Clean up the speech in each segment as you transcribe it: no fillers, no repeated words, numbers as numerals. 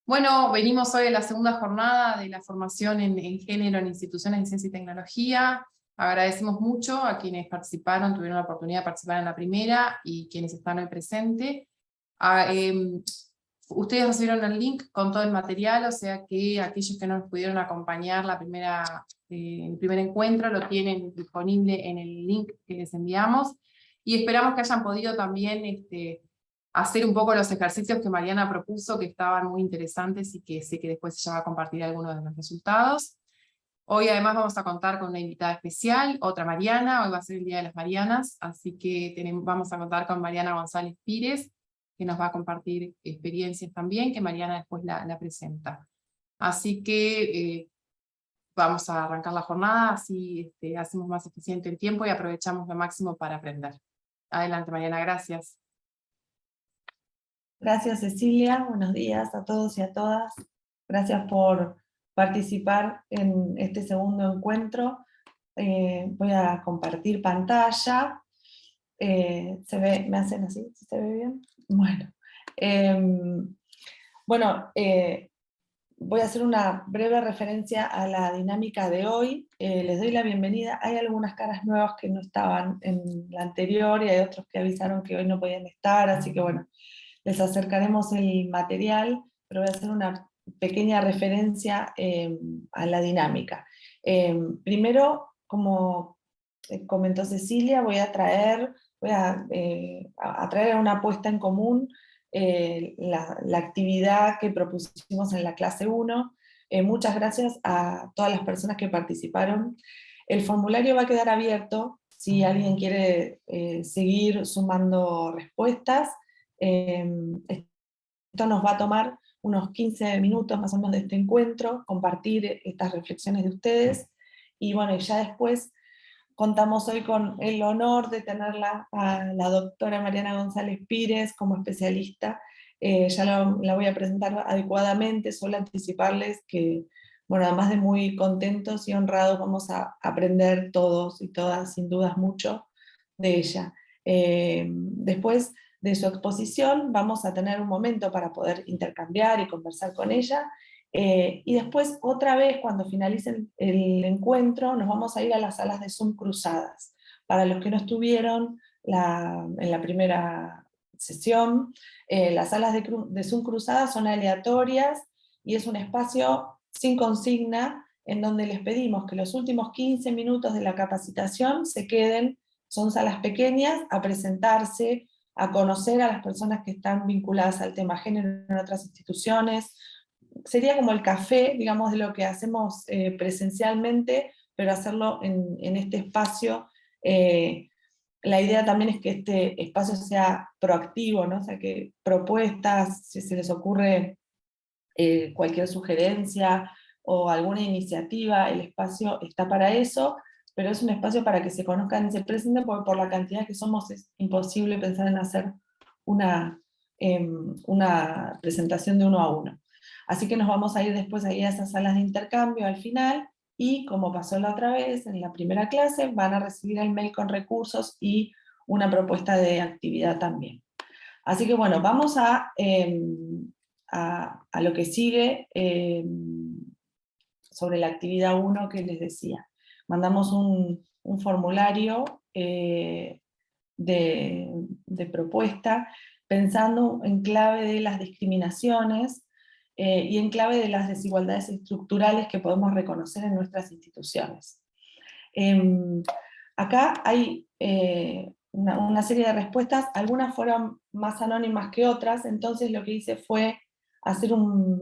Bueno, venimos hoy a la segunda jornada de la formación en género en instituciones de ciencia y tecnología. Agradecemos mucho a quienes participaron, tuvieron la oportunidad de participar en la primera y quienes están hoy presentes. Ustedes recibieron el link con todo el material, o sea que aquellos que no nos pudieron acompañar el primer encuentro lo tienen disponible en el link que les enviamos, y esperamos que hayan podido también hacer un poco los ejercicios que Mariana propuso, que estaban muy interesantes y que sé que después ella va a compartir algunos de los resultados. Hoy además vamos a contar con una invitada especial, otra Mariana. Hoy va a ser el Día de las Marianas, así que vamos a contar con Mariana González Pires, que nos va a compartir experiencias también, que Mariana después la presenta. Así que vamos a arrancar la jornada, así hacemos más eficiente el tiempo y aprovechamos lo máximo para aprender. Adelante, Mariana, gracias. Gracias, Cecilia. Buenos días a todos y a todas. Gracias por participar en este segundo encuentro. Voy a compartir pantalla. ¿Se ve? ¿Me hacen así? ¿Se ve bien? Bueno. Voy a hacer una breve referencia a la dinámica de hoy. Les doy la bienvenida. Hay algunas caras nuevas que no estaban en la anterior y hay otros que avisaron que hoy no podían estar, así que bueno, les acercaremos el material, pero voy a hacer una pequeña referencia a la dinámica. Primero, como comentó Cecilia, voy a traer una puesta en común la actividad que propusimos en la clase 1. Muchas gracias a todas las personas que participaron. El formulario va a quedar abierto si alguien quiere seguir sumando respuestas. Esto nos va a tomar unos 15 minutos más o menos de este encuentro, compartir estas reflexiones de ustedes, y bueno, ya después contamos hoy con el honor de tenerla a la doctora Mariana González Pires como especialista. Ya la voy a presentar adecuadamente, solo anticiparles que, bueno, además de muy contentos y honrados, vamos a aprender todos y todas, sin dudas, mucho de ella. Después de su exposición vamos a tener un momento para poder intercambiar y conversar con ella, y después otra vez cuando finalice el encuentro nos vamos a ir a las salas de Zoom cruzadas. Para los que no estuvieron en la primera sesión, las salas de Zoom cruzadas son aleatorias y es un espacio sin consigna en donde les pedimos que los últimos 15 minutos de la capacitación se queden, son salas pequeñas, a presentarse, a conocer a las personas que están vinculadas al tema género en otras instituciones. Sería como el café, digamos, de lo que hacemos presencialmente, pero hacerlo en este espacio. La idea también es que este espacio sea proactivo, ¿no? O sea, que propuestas, si se les ocurre cualquier sugerencia o alguna iniciativa, el espacio está para eso, pero es un espacio para que se conozcan y se presenten, porque por la cantidad que somos es imposible pensar en hacer una presentación de uno a uno. Así que nos vamos a ir después ahí a esas salas de intercambio al final, y como pasó la otra vez en la primera clase, van a recibir el mail con recursos y una propuesta de actividad también. Así que bueno, vamos a lo que sigue sobre la actividad 1 que les decía. Mandamos un formulario de propuesta pensando en clave de las discriminaciones y en clave de las desigualdades estructurales que podemos reconocer en nuestras instituciones. Acá hay una serie de respuestas, algunas fueron más anónimas que otras, entonces lo que hice fue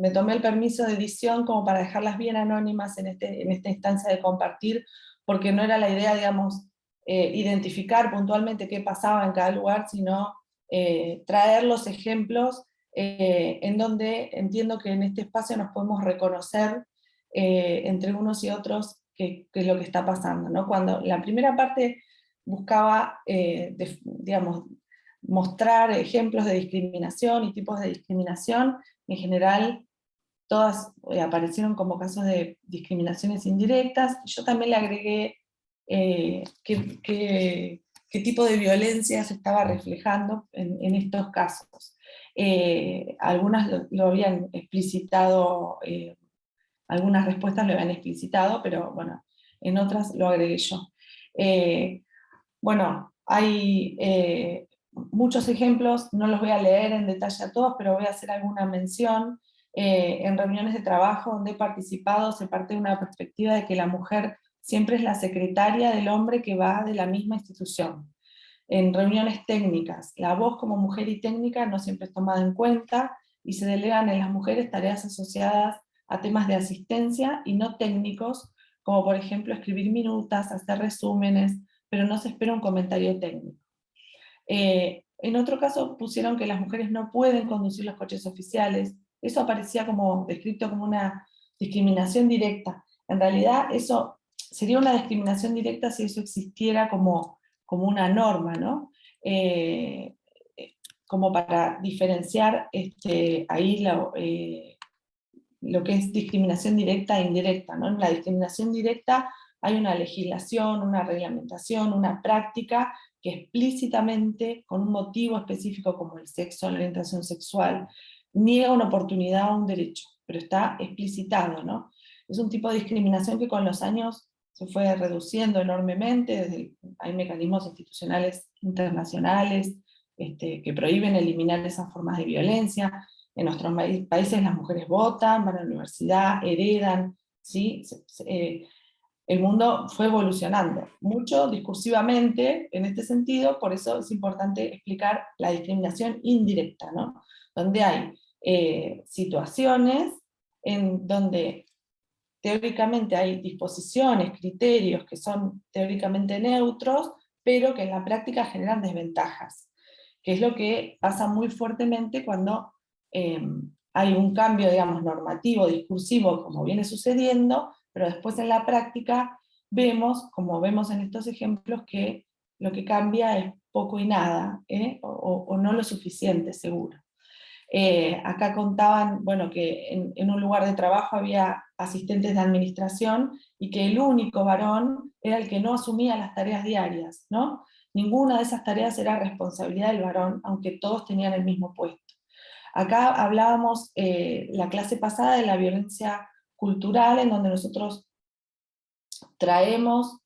me tomé el permiso de edición como para dejarlas bien anónimas en esta instancia de compartir, porque no era la idea, digamos, identificar puntualmente qué pasaba en cada lugar, sino traer los ejemplos en donde entiendo que en este espacio nos podemos reconocer entre unos y otros qué es lo que está pasando, ¿no? Cuando la primera parte buscaba, digamos, mostrar ejemplos de discriminación y tipos de discriminación, en general todas aparecieron como casos de discriminaciones indirectas. Yo también le agregué qué qué tipo de violencia se estaba reflejando en estos casos. Algunas lo habían explicitado, algunas respuestas lo habían explicitado, pero bueno, en otras lo agregué yo. Bueno, hay muchos ejemplos, no los voy a leer en detalle a todos, pero voy a hacer alguna mención. En reuniones de trabajo donde he participado se parte de una perspectiva de que la mujer siempre es la secretaria del hombre que va de la misma institución. En reuniones técnicas, la voz como mujer y técnica no siempre es tomada en cuenta y se delegan en las mujeres tareas asociadas a temas de asistencia y no técnicos, como por ejemplo escribir minutas, hacer resúmenes, pero no se espera un comentario técnico. En otro caso pusieron que las mujeres no pueden conducir los coches oficiales. Eso aparecía como descrito como una discriminación directa. En realidad eso sería una discriminación directa si eso existiera como una norma, ¿no? Como para diferenciar ahí lo que es discriminación directa e indirecta, ¿no? En la discriminación directa hay una legislación, una reglamentación, una práctica que explícitamente, con un motivo específico como el sexo, la orientación sexual, niega una oportunidad o un derecho, pero está explicitado, ¿no? Es un tipo de discriminación que con los años se fue reduciendo enormemente, hay mecanismos institucionales internacionales que prohíben eliminar esas formas de violencia. En nuestros países las mujeres votan, van a la universidad, heredan, ¿sí? El mundo fue evolucionando, mucho discursivamente en este sentido, por eso es importante explicar la discriminación indirecta, ¿no? Donde hay situaciones en donde teóricamente hay disposiciones, criterios que son teóricamente neutros, pero que en la práctica generan desventajas, que es lo que pasa muy fuertemente cuando hay un cambio, digamos, normativo, discursivo, como viene sucediendo, pero después en la práctica vemos, como vemos en estos ejemplos, que lo que cambia es poco y nada, o no lo suficiente, seguro. Acá contaban, bueno, que en un lugar de trabajo había asistentes de administración y que el único varón era el que no asumía las tareas diarias, ¿no? Ninguna de esas tareas era responsabilidad del varón, aunque todos tenían el mismo puesto. Acá hablábamos la clase pasada de la violencia cultural, en donde nosotros traemos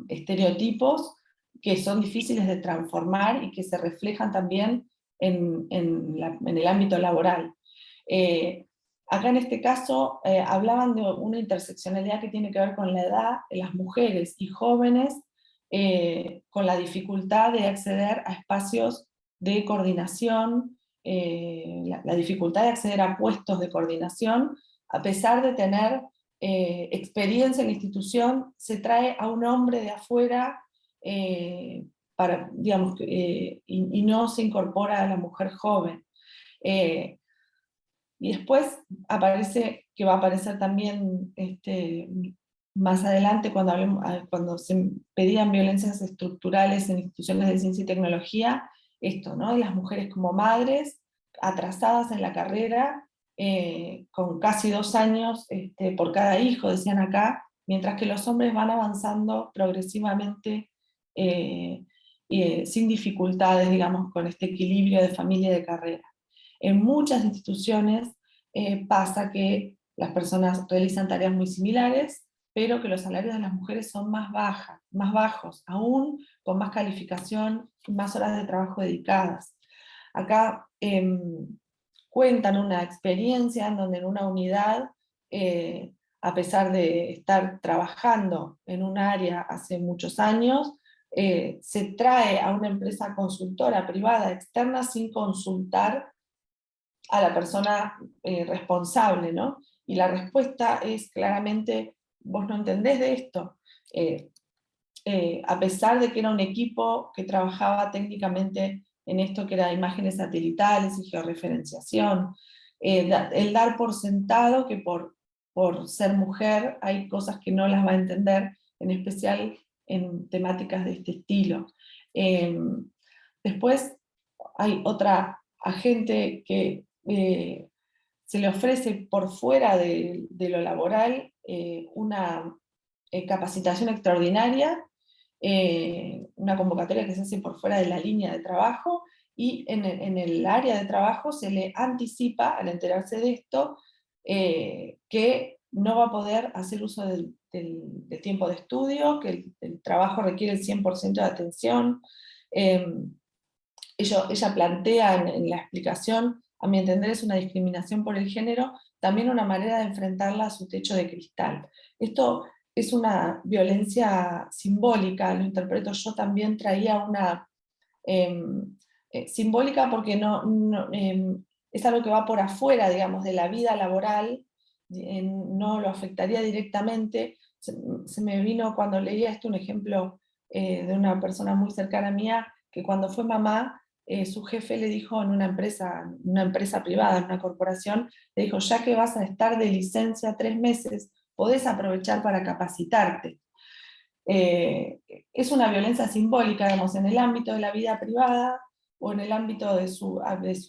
estereotipos que son difíciles de transformar y que se reflejan también en el ámbito laboral. Acá en este caso hablaban de una interseccionalidad que tiene que ver con la edad, las mujeres y jóvenes con la dificultad de acceder a espacios de coordinación, la dificultad de acceder a puestos de coordinación, a pesar de tener experiencia en la institución, se trae a un hombre de afuera para, digamos, y no se incorpora a la mujer joven. Y después aparece, que va a aparecer también más adelante cuando se pedían violencias estructurales en instituciones de ciencia y tecnología, esto, ¿no? Las mujeres como madres, atrasadas en la carrera, con casi 2 años por cada hijo, decían acá, mientras que los hombres van avanzando progresivamente sin dificultades, digamos, con este equilibrio de familia y de carrera. En muchas instituciones pasa que las personas realizan tareas muy similares, pero que los salarios de las mujeres son más bajos, aún con más calificación y más horas de trabajo dedicadas. Acá cuentan una experiencia en donde en una unidad, a pesar de estar trabajando en un área hace muchos años, se trae a una empresa consultora privada externa sin consultar a la persona responsable, ¿no? Y la respuesta es claramente, vos no entendés de esto. A pesar de que era un equipo que trabajaba técnicamente en esto que era imágenes satelitales y georreferenciación, el dar por sentado que por ser mujer hay cosas que no las va a entender, en especial en temáticas de este estilo. Después hay otra agente que se le ofrece por fuera de lo laboral una capacitación extraordinaria una convocatoria que se hace por fuera de la línea de trabajo, y en el área de trabajo se le anticipa, al enterarse de esto, que no va a poder hacer uso del tiempo de estudio, que el trabajo requiere el 100% de atención. Ella plantea en la explicación, a mi entender es una discriminación por el género, también una manera de enfrentarla a su techo de cristal. Esto es una violencia simbólica, lo interpreto yo también, traía una simbólica porque es algo que va por afuera, digamos, de la vida laboral, no lo afectaría directamente. Se me vino cuando leía esto un ejemplo de una persona muy cercana mía, que cuando fue mamá, su jefe le dijo en una empresa privada, en una corporación, le dijo: ya que vas a estar de licencia 3 meses, podés aprovechar para capacitarte. Es una violencia simbólica, digamos, en el ámbito de la vida privada, o en el ámbito de su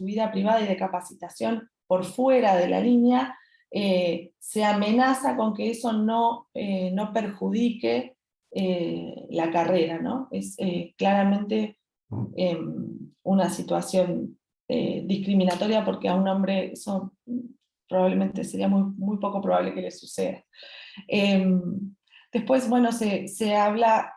vida privada y de capacitación por fuera de la línea, se amenaza con que eso no perjudique la carrera, ¿no? Es claramente una situación discriminatoria, porque a un hombre eso probablemente sería muy poco probable que le suceda. Después, bueno, se habla,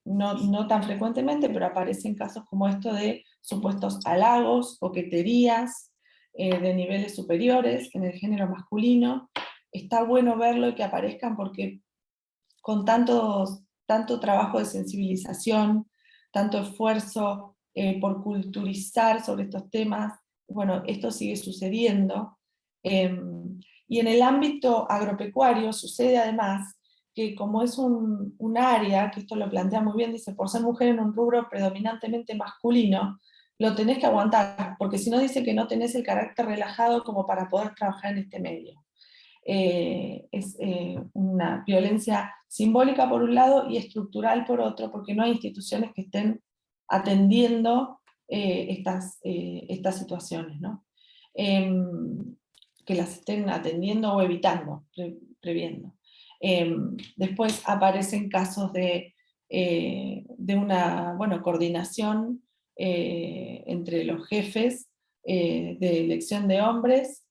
no tan frecuentemente, pero aparecen casos como esto de supuestos halagos, coqueterías de niveles superiores en el género masculino. Está bueno verlo y que aparezcan, porque con tanto trabajo de sensibilización, tanto esfuerzo por culturizar sobre estos temas, bueno, esto sigue sucediendo. Y en el ámbito agropecuario sucede además que, como es un área, que esto lo plantea muy bien, dice, por ser mujer en un rubro predominantemente masculino, lo tenés que aguantar, porque si no, dice que no tenés el carácter relajado como para poder trabajar en este medio. Es una violencia simbólica por un lado y estructural por otro, porque no hay instituciones que estén atendiendo estas situaciones, ¿no? Que las estén atendiendo o evitando, previendo. Después aparecen casos de una coordinación entre los jefes de elección de hombres,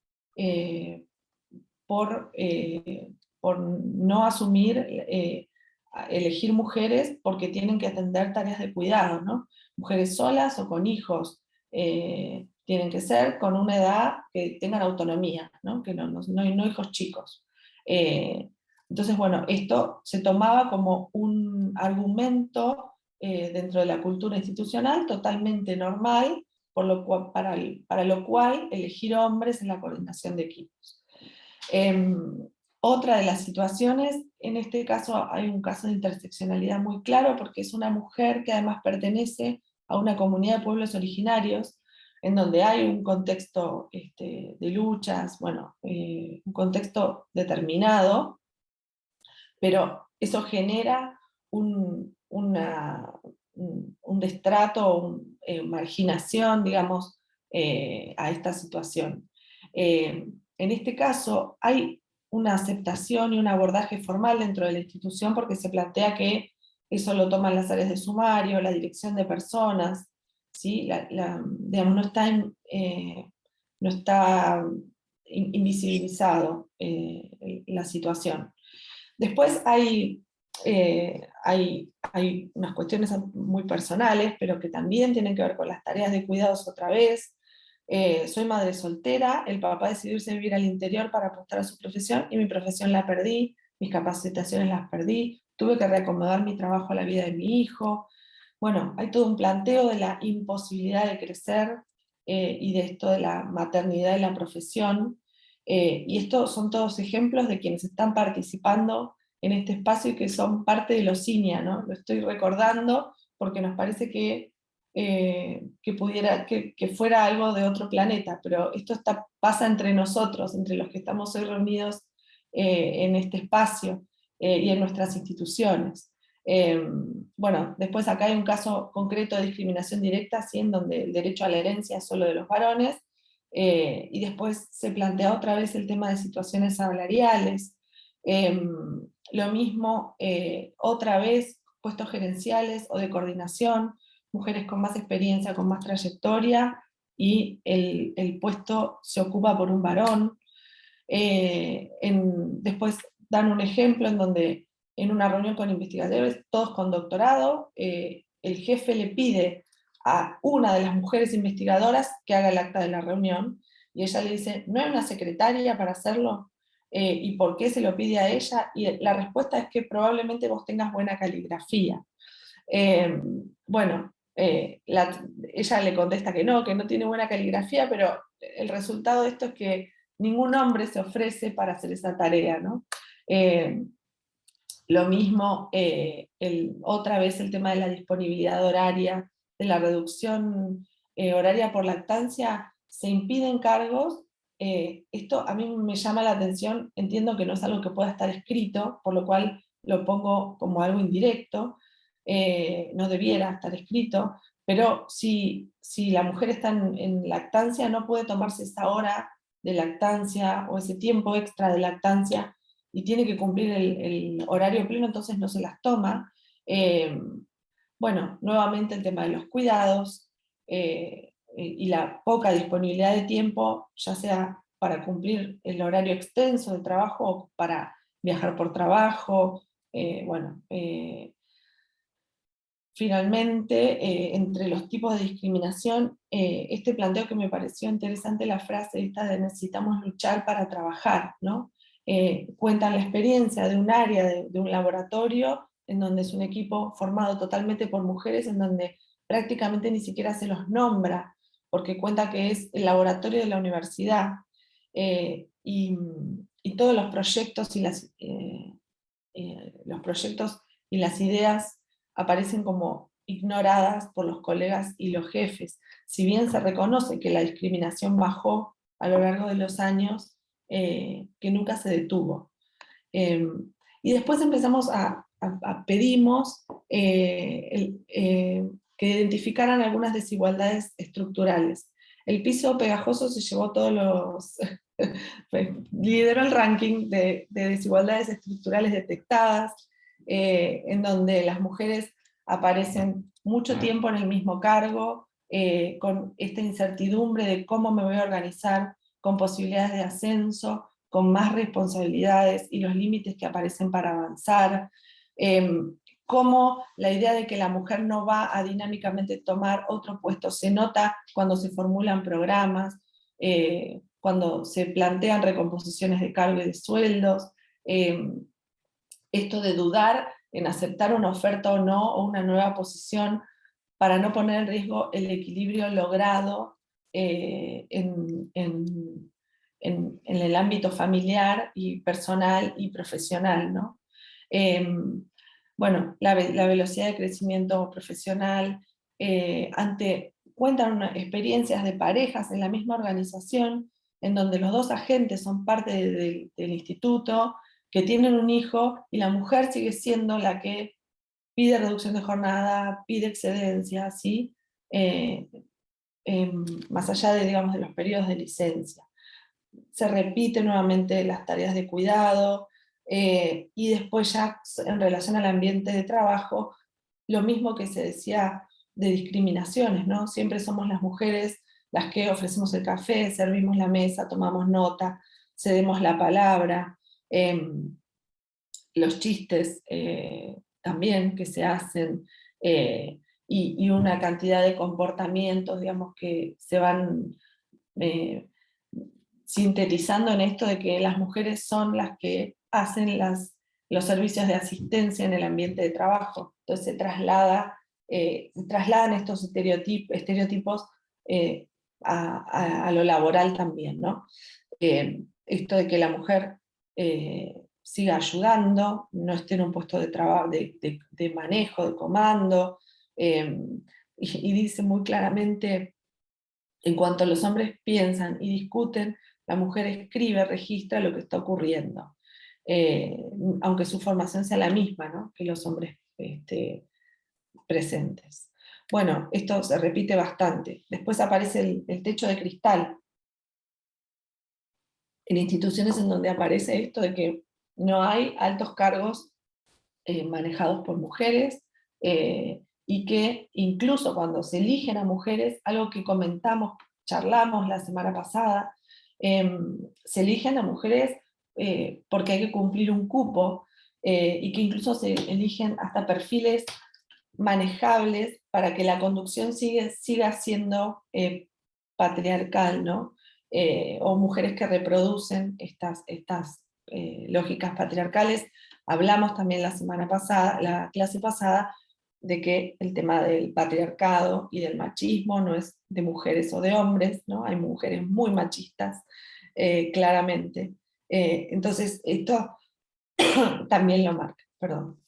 por no asumir, elegir mujeres porque tienen que atender tareas de cuidado, ¿no? Mujeres solas o con hijos, tienen que ser con una edad que tengan autonomía, ¿no? Que no hijos chicos. Entonces, bueno, esto se tomaba como un argumento dentro de la cultura institucional totalmente normal, para lo cual elegir hombres en la coordinación de equipos. Otra de las situaciones, en este caso hay un caso de interseccionalidad muy claro, porque es una mujer que además pertenece a una comunidad de pueblos originarios, en donde hay un contexto de luchas, bueno, un contexto determinado, pero eso genera un destrato, marginación, digamos, a esta situación. En este caso hay una aceptación y un abordaje formal dentro de la institución, porque se plantea que eso lo toman las áreas de sumario, la dirección de personas, ¿sí? Digamos, no está invisibilizado la situación. Después hay unas cuestiones muy personales, pero que también tienen que ver con las tareas de cuidados otra vez. Soy madre soltera, el papá decidió irse a vivir al interior para apostar a su profesión, y mi profesión la perdí, mis capacitaciones las perdí, tuve que reacomodar mi trabajo a la vida de mi hijo. Bueno, hay todo un planteo de la imposibilidad de crecer, y de esto de la maternidad y la profesión. Y estos son todos ejemplos de quienes están participando en este espacio y que son parte de los CINIA, ¿no? Lo estoy recordando porque nos parece que fuera algo de otro planeta, pero esto pasa entre nosotros, entre los que estamos hoy reunidos en este espacio y en nuestras instituciones. Bueno, después acá hay un caso concreto de discriminación directa, ¿sí? En donde el derecho a la herencia es solo de los varones, y después se plantea otra vez el tema de situaciones salariales. Lo mismo, otra vez, puestos gerenciales o de coordinación, mujeres con más experiencia, con más trayectoria, y el puesto se ocupa por un varón. Después dan un ejemplo en donde en una reunión con investigadores, todos con doctorado, el jefe le pide a una de las mujeres investigadoras que haga el acta de la reunión, y ella le dice, ¿no hay una secretaria para hacerlo? ¿Y por qué se lo pide a ella? Y la respuesta es que probablemente vos tengas buena caligrafía. Bueno, ella le contesta que no tiene buena caligrafía, pero el resultado de esto es que ningún hombre se ofrece para hacer esa tarea, ¿no? Lo mismo, otra vez el tema de la disponibilidad horaria, de la reducción horaria por lactancia, se impiden cargos. Esto a mí me llama la atención, entiendo que no es algo que pueda estar escrito, por lo cual lo pongo como algo indirecto, no debiera estar escrito, pero si la mujer está en lactancia, no puede tomarse esa hora de lactancia o ese tiempo extra de lactancia y tiene que cumplir el horario pleno, entonces no se las toma. Bueno, nuevamente el tema de los cuidados y la poca disponibilidad de tiempo, ya sea para cumplir el horario extenso de trabajo o para viajar por trabajo. Bueno, finalmente, entre los tipos de discriminación, este planteo que me pareció interesante, la frase esta de necesitamos luchar para trabajar, ¿no? Cuentan la experiencia de un área, de un laboratorio, en donde es un equipo formado totalmente por mujeres, en donde prácticamente ni siquiera se los nombra, porque cuenta que es el laboratorio de la universidad, y todos los proyectos los proyectos y las ideas aparecen como ignoradas por los colegas y los jefes. Si bien se reconoce que la discriminación bajó a lo largo de los años, que nunca se detuvo. Y después empezamos pedimos que identificaran algunas desigualdades estructurales. El piso pegajoso se llevó todos los... lideró el ranking de desigualdades estructurales detectadas, en donde las mujeres aparecen mucho tiempo en el mismo cargo, con esta incertidumbre de cómo me voy a organizar, con posibilidades de ascenso, con más responsabilidades y los límites que aparecen para avanzar, cómo la idea de que la mujer no va a dinámicamente tomar otro puesto se nota cuando se formulan programas, cuando se plantean recomposiciones de cargo y de sueldos, esto de dudar en aceptar una oferta o no, o una nueva posición, para no poner en riesgo el equilibrio logrado en el ámbito familiar y personal y profesional, ¿no? Bueno, la velocidad de crecimiento profesional, cuentan experiencias de parejas en la misma organización, en donde los dos agentes son parte del instituto, que tienen un hijo, y la mujer sigue siendo la que pide reducción de jornada, pide excedencia, ¿sí? Más allá de, digamos, de los periodos de licencia. Se repiten nuevamente las tareas de cuidado, y después ya en relación al ambiente de trabajo, lo mismo que se decía de discriminaciones, ¿no? Siempre somos las mujeres las que ofrecemos el café, servimos la mesa, tomamos nota, cedemos la palabra, los chistes también que se hacen, y una cantidad de comportamientos, digamos, que se van sintetizando en esto de que las mujeres son las que hacen los servicios de asistencia en el ambiente de trabajo. Entonces se trasladan estos estereotipos a lo laboral también, ¿no? Esto de que la mujer siga ayudando, no esté en un puesto de trabajo, de manejo, de comando, y dice muy claramente, en cuanto los hombres piensan y discuten, la mujer escribe, registra lo que está ocurriendo, aunque su formación sea la misma, ¿no?, que los hombres presentes. Bueno, esto se repite bastante. Después aparece el techo de cristal, en instituciones en donde aparece esto de que no hay altos cargos manejados por mujeres, y que incluso cuando se eligen a mujeres, algo que comentamos, charlamos la semana pasada, se eligen a mujeres porque hay que cumplir un cupo, y que incluso se eligen hasta perfiles manejables para que la conducción siga siendo patriarcal, ¿no? O mujeres que reproducen estas lógicas patriarcales. Hablamos también la semana pasada, la clase pasada, de que el tema del patriarcado y del machismo no es de mujeres o de hombres, ¿no? Hay mujeres muy machistas, claramente. Entonces, esto también lo marca, perdón.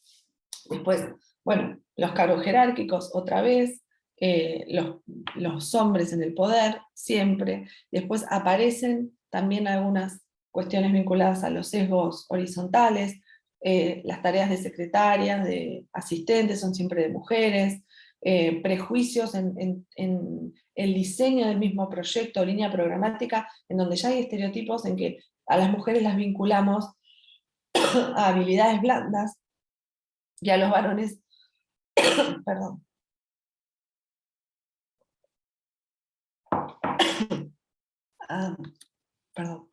Después, bueno, los cargos jerárquicos, otra vez, los hombres en el poder, siempre. Después aparecen también algunas cuestiones vinculadas a los sesgos horizontales, las tareas de secretarias, de asistentes son siempre de mujeres, prejuicios en el diseño del mismo proyecto, línea programática, en donde ya hay estereotipos en que a las mujeres las vinculamos a habilidades blandas, y a los varones, perdón, perdón.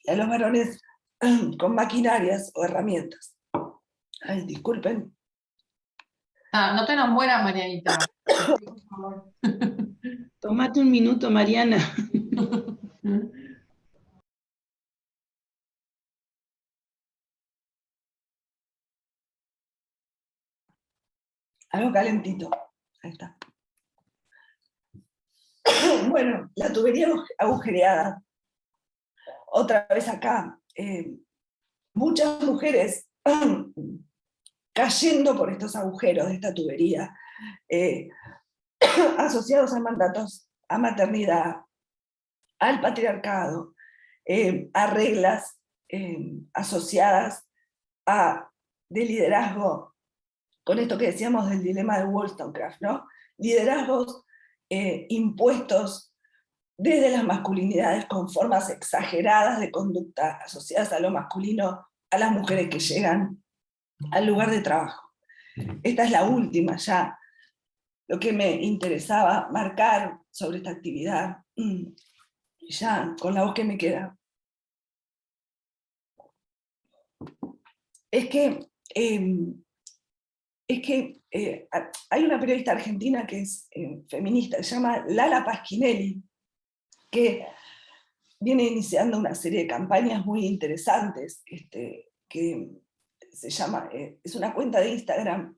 Y a los varones con maquinarias o herramientas. Ay, disculpen. No te nos mueras, Marianita. Por favor. Tómate un minuto, Mariana. Algo calentito. Ahí está. Bueno, la tubería agujereada. Otra vez acá. Muchas mujeres cayendo por estos agujeros de esta tubería, asociados a mandatos, a maternidad, al patriarcado, a reglas asociadas de liderazgo, con esto que decíamos del dilema de Wollstonecraft, ¿no? Liderazgos impuestos desde las masculinidades con formas exageradas de conducta asociadas a lo masculino, a las mujeres que llegan al lugar de trabajo. Esta es la última ya, lo que me interesaba marcar sobre esta actividad, ya con la voz que me queda, es que hay una periodista argentina que es feminista, se llama Lala Pasquinelli, que viene iniciando una serie de campañas muy interesantes, que se llama, es una cuenta de Instagram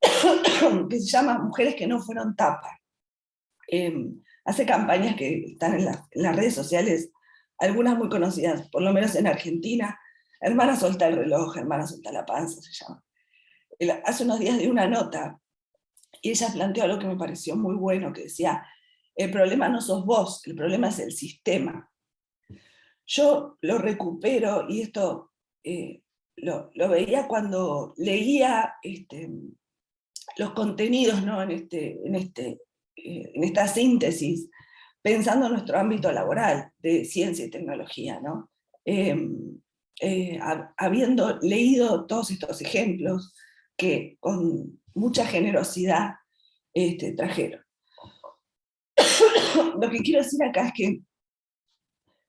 que se llama Mujeres que no fueron tapa. Hace campañas que están en las redes sociales, algunas muy conocidas, por lo menos en Argentina. Hermana Solta el reloj, Hermana Solta la panza se llama. Hace unos días dio una nota y ella planteó algo que me pareció muy bueno, que decía, el problema no sos vos, el problema es el sistema. Yo lo recupero, y esto lo veía cuando leía los contenidos, ¿no? en esta síntesis, pensando en nuestro ámbito laboral de ciencia y tecnología, ¿no? Habiendo leído todos estos ejemplos que con mucha generosidad trajeron. Lo que quiero decir acá es que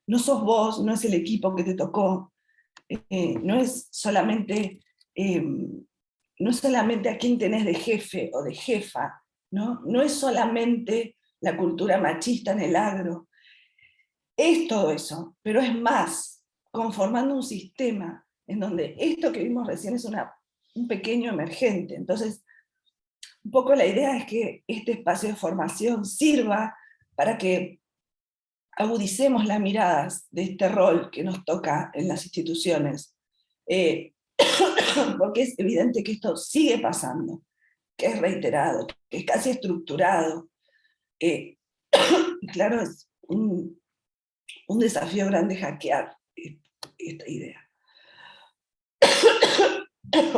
no sos vos, no es el equipo que te tocó, no es solamente a quién tenés de jefe o de jefa, ¿no? No es solamente la cultura machista en el agro, es todo eso, pero es más, conformando un sistema en donde esto que vimos recién es un pequeño emergente. Entonces, un poco la idea es que este espacio de formación sirva para que agudicemos las miradas de este rol que nos toca en las instituciones, porque es evidente que esto sigue pasando, que es reiterado, que es casi estructurado. Claro, es un desafío grande hackear esta idea.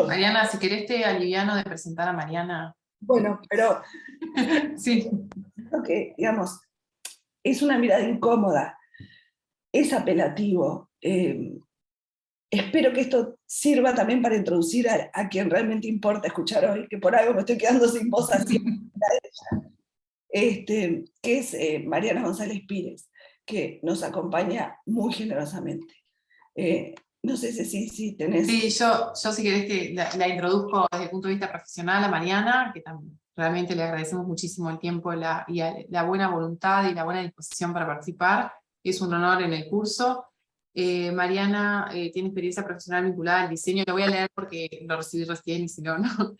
Mariana, si querés te aliviano de presentar a Mariana. Bueno, pero Sí. creo que, digamos, es una mirada incómoda, es apelativo. Espero que esto sirva también para introducir a quien realmente importa escuchar hoy, que por algo me estoy quedando sin voz así, que es Mariana González Pires, que nos acompaña muy generosamente. No sé si tenés... Sí, yo si querés que la introduzco desde el punto de vista profesional a Mariana, que también realmente le agradecemos muchísimo el tiempo y la buena voluntad y la buena disposición para participar. Es un honor en el curso. Mariana tiene experiencia profesional vinculada al diseño, lo voy a leer porque lo recibí recién y si no, no.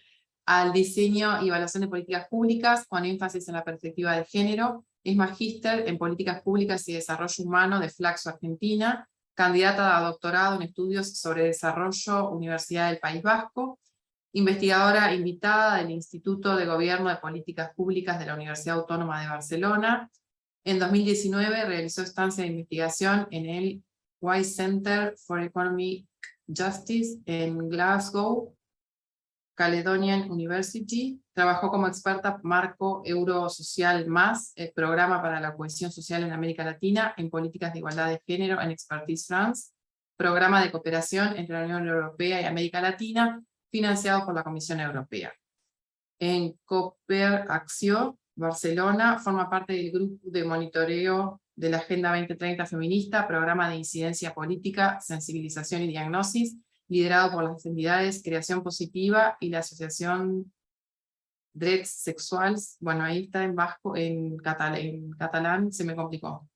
Al diseño y evaluación de políticas públicas, con énfasis en la perspectiva de género. Es magíster en políticas públicas y desarrollo humano de Flaxo, Argentina. Candidata a doctorado en estudios sobre desarrollo, Universidad del País Vasco, investigadora invitada del Instituto de Gobierno de Políticas Públicas de la Universidad Autónoma de Barcelona. En 2019 realizó estancia de investigación en el White Center for Economic Justice en Glasgow, Caledonian University. Trabajó como experta marco Eurosocial Más, el programa para la cohesión social en América Latina, en políticas de igualdad de género en Expertise France, programa de cooperación entre la Unión Europea y América Latina, financiado por la Comisión Europea. En Cooper Acció, Barcelona, forma parte del grupo de monitoreo de la Agenda 2030 feminista, programa de incidencia política, sensibilización y diagnosis, liderado por las entidades Creación Positiva y la Asociación Drets Sexuals. Bueno, ahí está en vasco, en catalán se me complicó.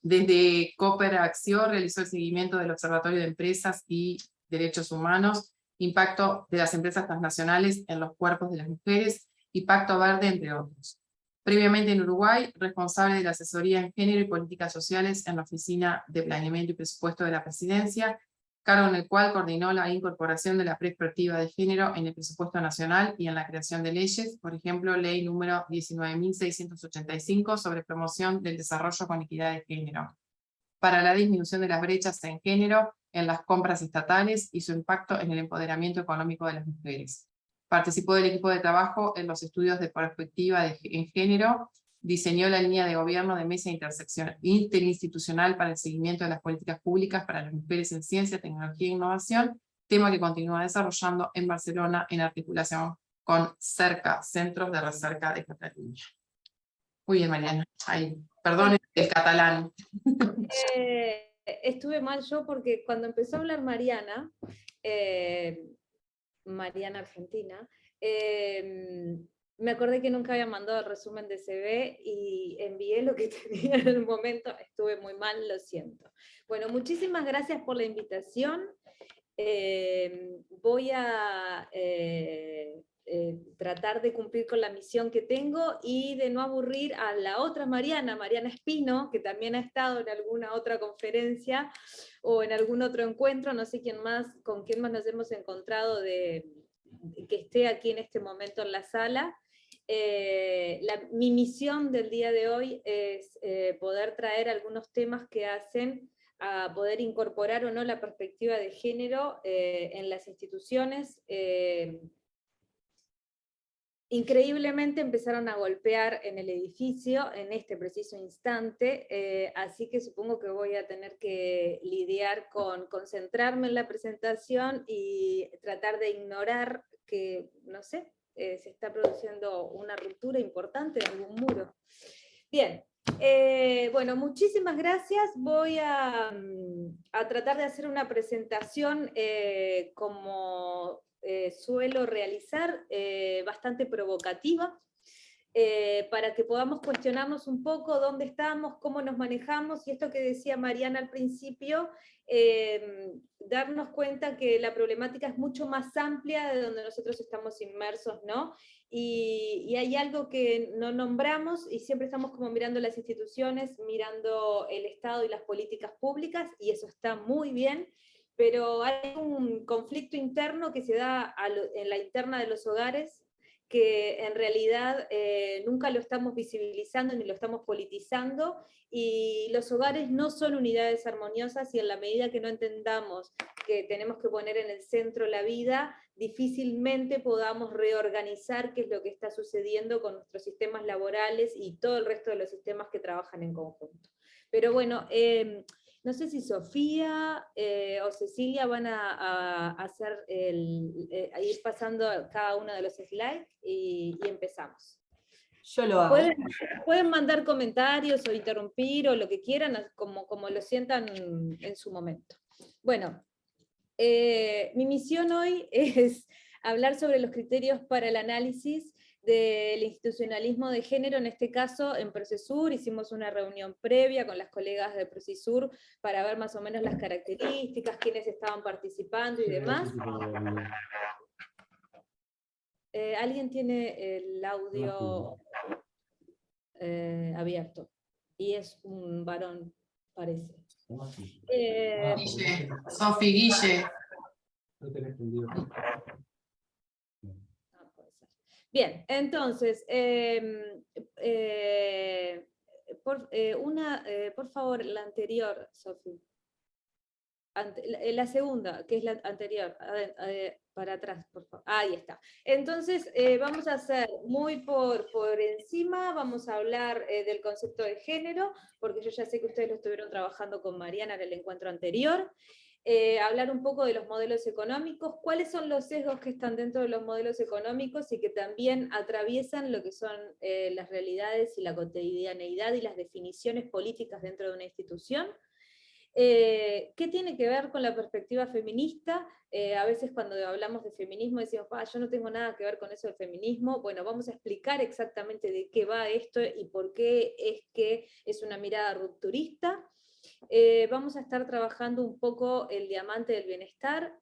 Desde Cooper Acció realizó el seguimiento del Observatorio de Empresas y Derechos Humanos, impacto de las empresas transnacionales en los cuerpos de las mujeres y Pacto Verde, entre otros. Previamente en Uruguay, responsable de la asesoría en género y políticas sociales en la Oficina de Planeamiento y Presupuesto de la Presidencia, cargo en el cual coordinó la incorporación de la perspectiva de género en el presupuesto nacional y en la creación de leyes, por ejemplo, ley número 19.685 sobre promoción del desarrollo con equidad de género, para la disminución de las brechas en género en las compras estatales y su impacto en el empoderamiento económico de las mujeres. Participó del equipo de trabajo en los estudios de perspectiva en género, diseñó la línea de gobierno de mesa interinstitucional para el seguimiento de las políticas públicas para las mujeres en ciencia, tecnología e innovación, tema que continúa desarrollando en Barcelona en articulación con CERCA, Centros de Recerca de Cataluña. Muy bien, Mariana. Ay, perdón el catalán. Estuve mal yo porque cuando empezó a hablar Mariana, Mariana Argentina, me acordé que nunca había mandado el resumen de CV y envié lo que tenía en el momento. Estuve muy mal, lo siento. Bueno, muchísimas gracias por la invitación. Voy a tratar de cumplir con la misión que tengo y de no aburrir a la otra Mariana, Mariana Espino, que también ha estado en alguna otra conferencia o en algún otro encuentro, no sé con quién más nos hemos encontrado que esté aquí en este momento en la sala. Mi misión del día de hoy es poder traer algunos temas que hacen a poder incorporar o no la perspectiva de género en las instituciones. Increíblemente empezaron a golpear en el edificio en este preciso instante, así que supongo que voy a tener que lidiar con concentrarme en la presentación y tratar de ignorar que, no sé, se está produciendo una ruptura importante en algún muro. Bien, bueno, muchísimas gracias. Voy a tratar de hacer una presentación como suelo realizar, bastante provocativa, para que podamos cuestionarnos un poco dónde estamos, cómo nos manejamos, y esto que decía Mariana al principio, darnos cuenta que la problemática es mucho más amplia de donde nosotros estamos inmersos, ¿no? Y hay algo que no nombramos y siempre estamos como mirando las instituciones, mirando el Estado y las políticas públicas, y eso está muy bien, pero hay un conflicto interno que se da en la interna de los hogares, que en realidad nunca lo estamos visibilizando ni lo estamos politizando, y los hogares no son unidades armoniosas, y en la medida que no entendamos que tenemos que poner en el centro la vida, difícilmente podamos reorganizar qué es lo que está sucediendo con nuestros sistemas laborales y todo el resto de los sistemas que trabajan en conjunto. Pero bueno, no sé si Sofía o Cecilia van a hacer a ir pasando cada uno de los slides y empezamos. Yo lo hago. Pueden mandar comentarios o interrumpir o lo que quieran, como lo sientan en su momento. Bueno, mi misión hoy es hablar sobre los criterios para el análisis del institucionalismo de género, en este caso en Procesur. Hicimos una reunión previa con las colegas de Procesur para ver más o menos las características, quiénes estaban participando y demás. Alguien tiene el audio abierto, y es un varón, parece. Guille, Sofi, Guille. Bien, entonces, por favor, la anterior, Sofi. La segunda, que es la anterior, para atrás, por favor. Ahí está. Entonces, vamos a hacer muy por encima, vamos a hablar del concepto de género, porque yo ya sé que ustedes lo estuvieron trabajando con Mariana en el encuentro anterior. Hablar un poco de los modelos económicos, cuáles son los sesgos que están dentro de los modelos económicos y que también atraviesan lo que son las realidades y la cotidianeidad y las definiciones políticas dentro de una institución. ¿Qué tiene que ver con la perspectiva feminista? A veces cuando hablamos de feminismo decimos, yo no tengo nada que ver con eso del feminismo. Bueno, vamos a explicar exactamente de qué va esto y por qué es que es una mirada rupturista. Vamos a estar trabajando un poco el diamante del bienestar,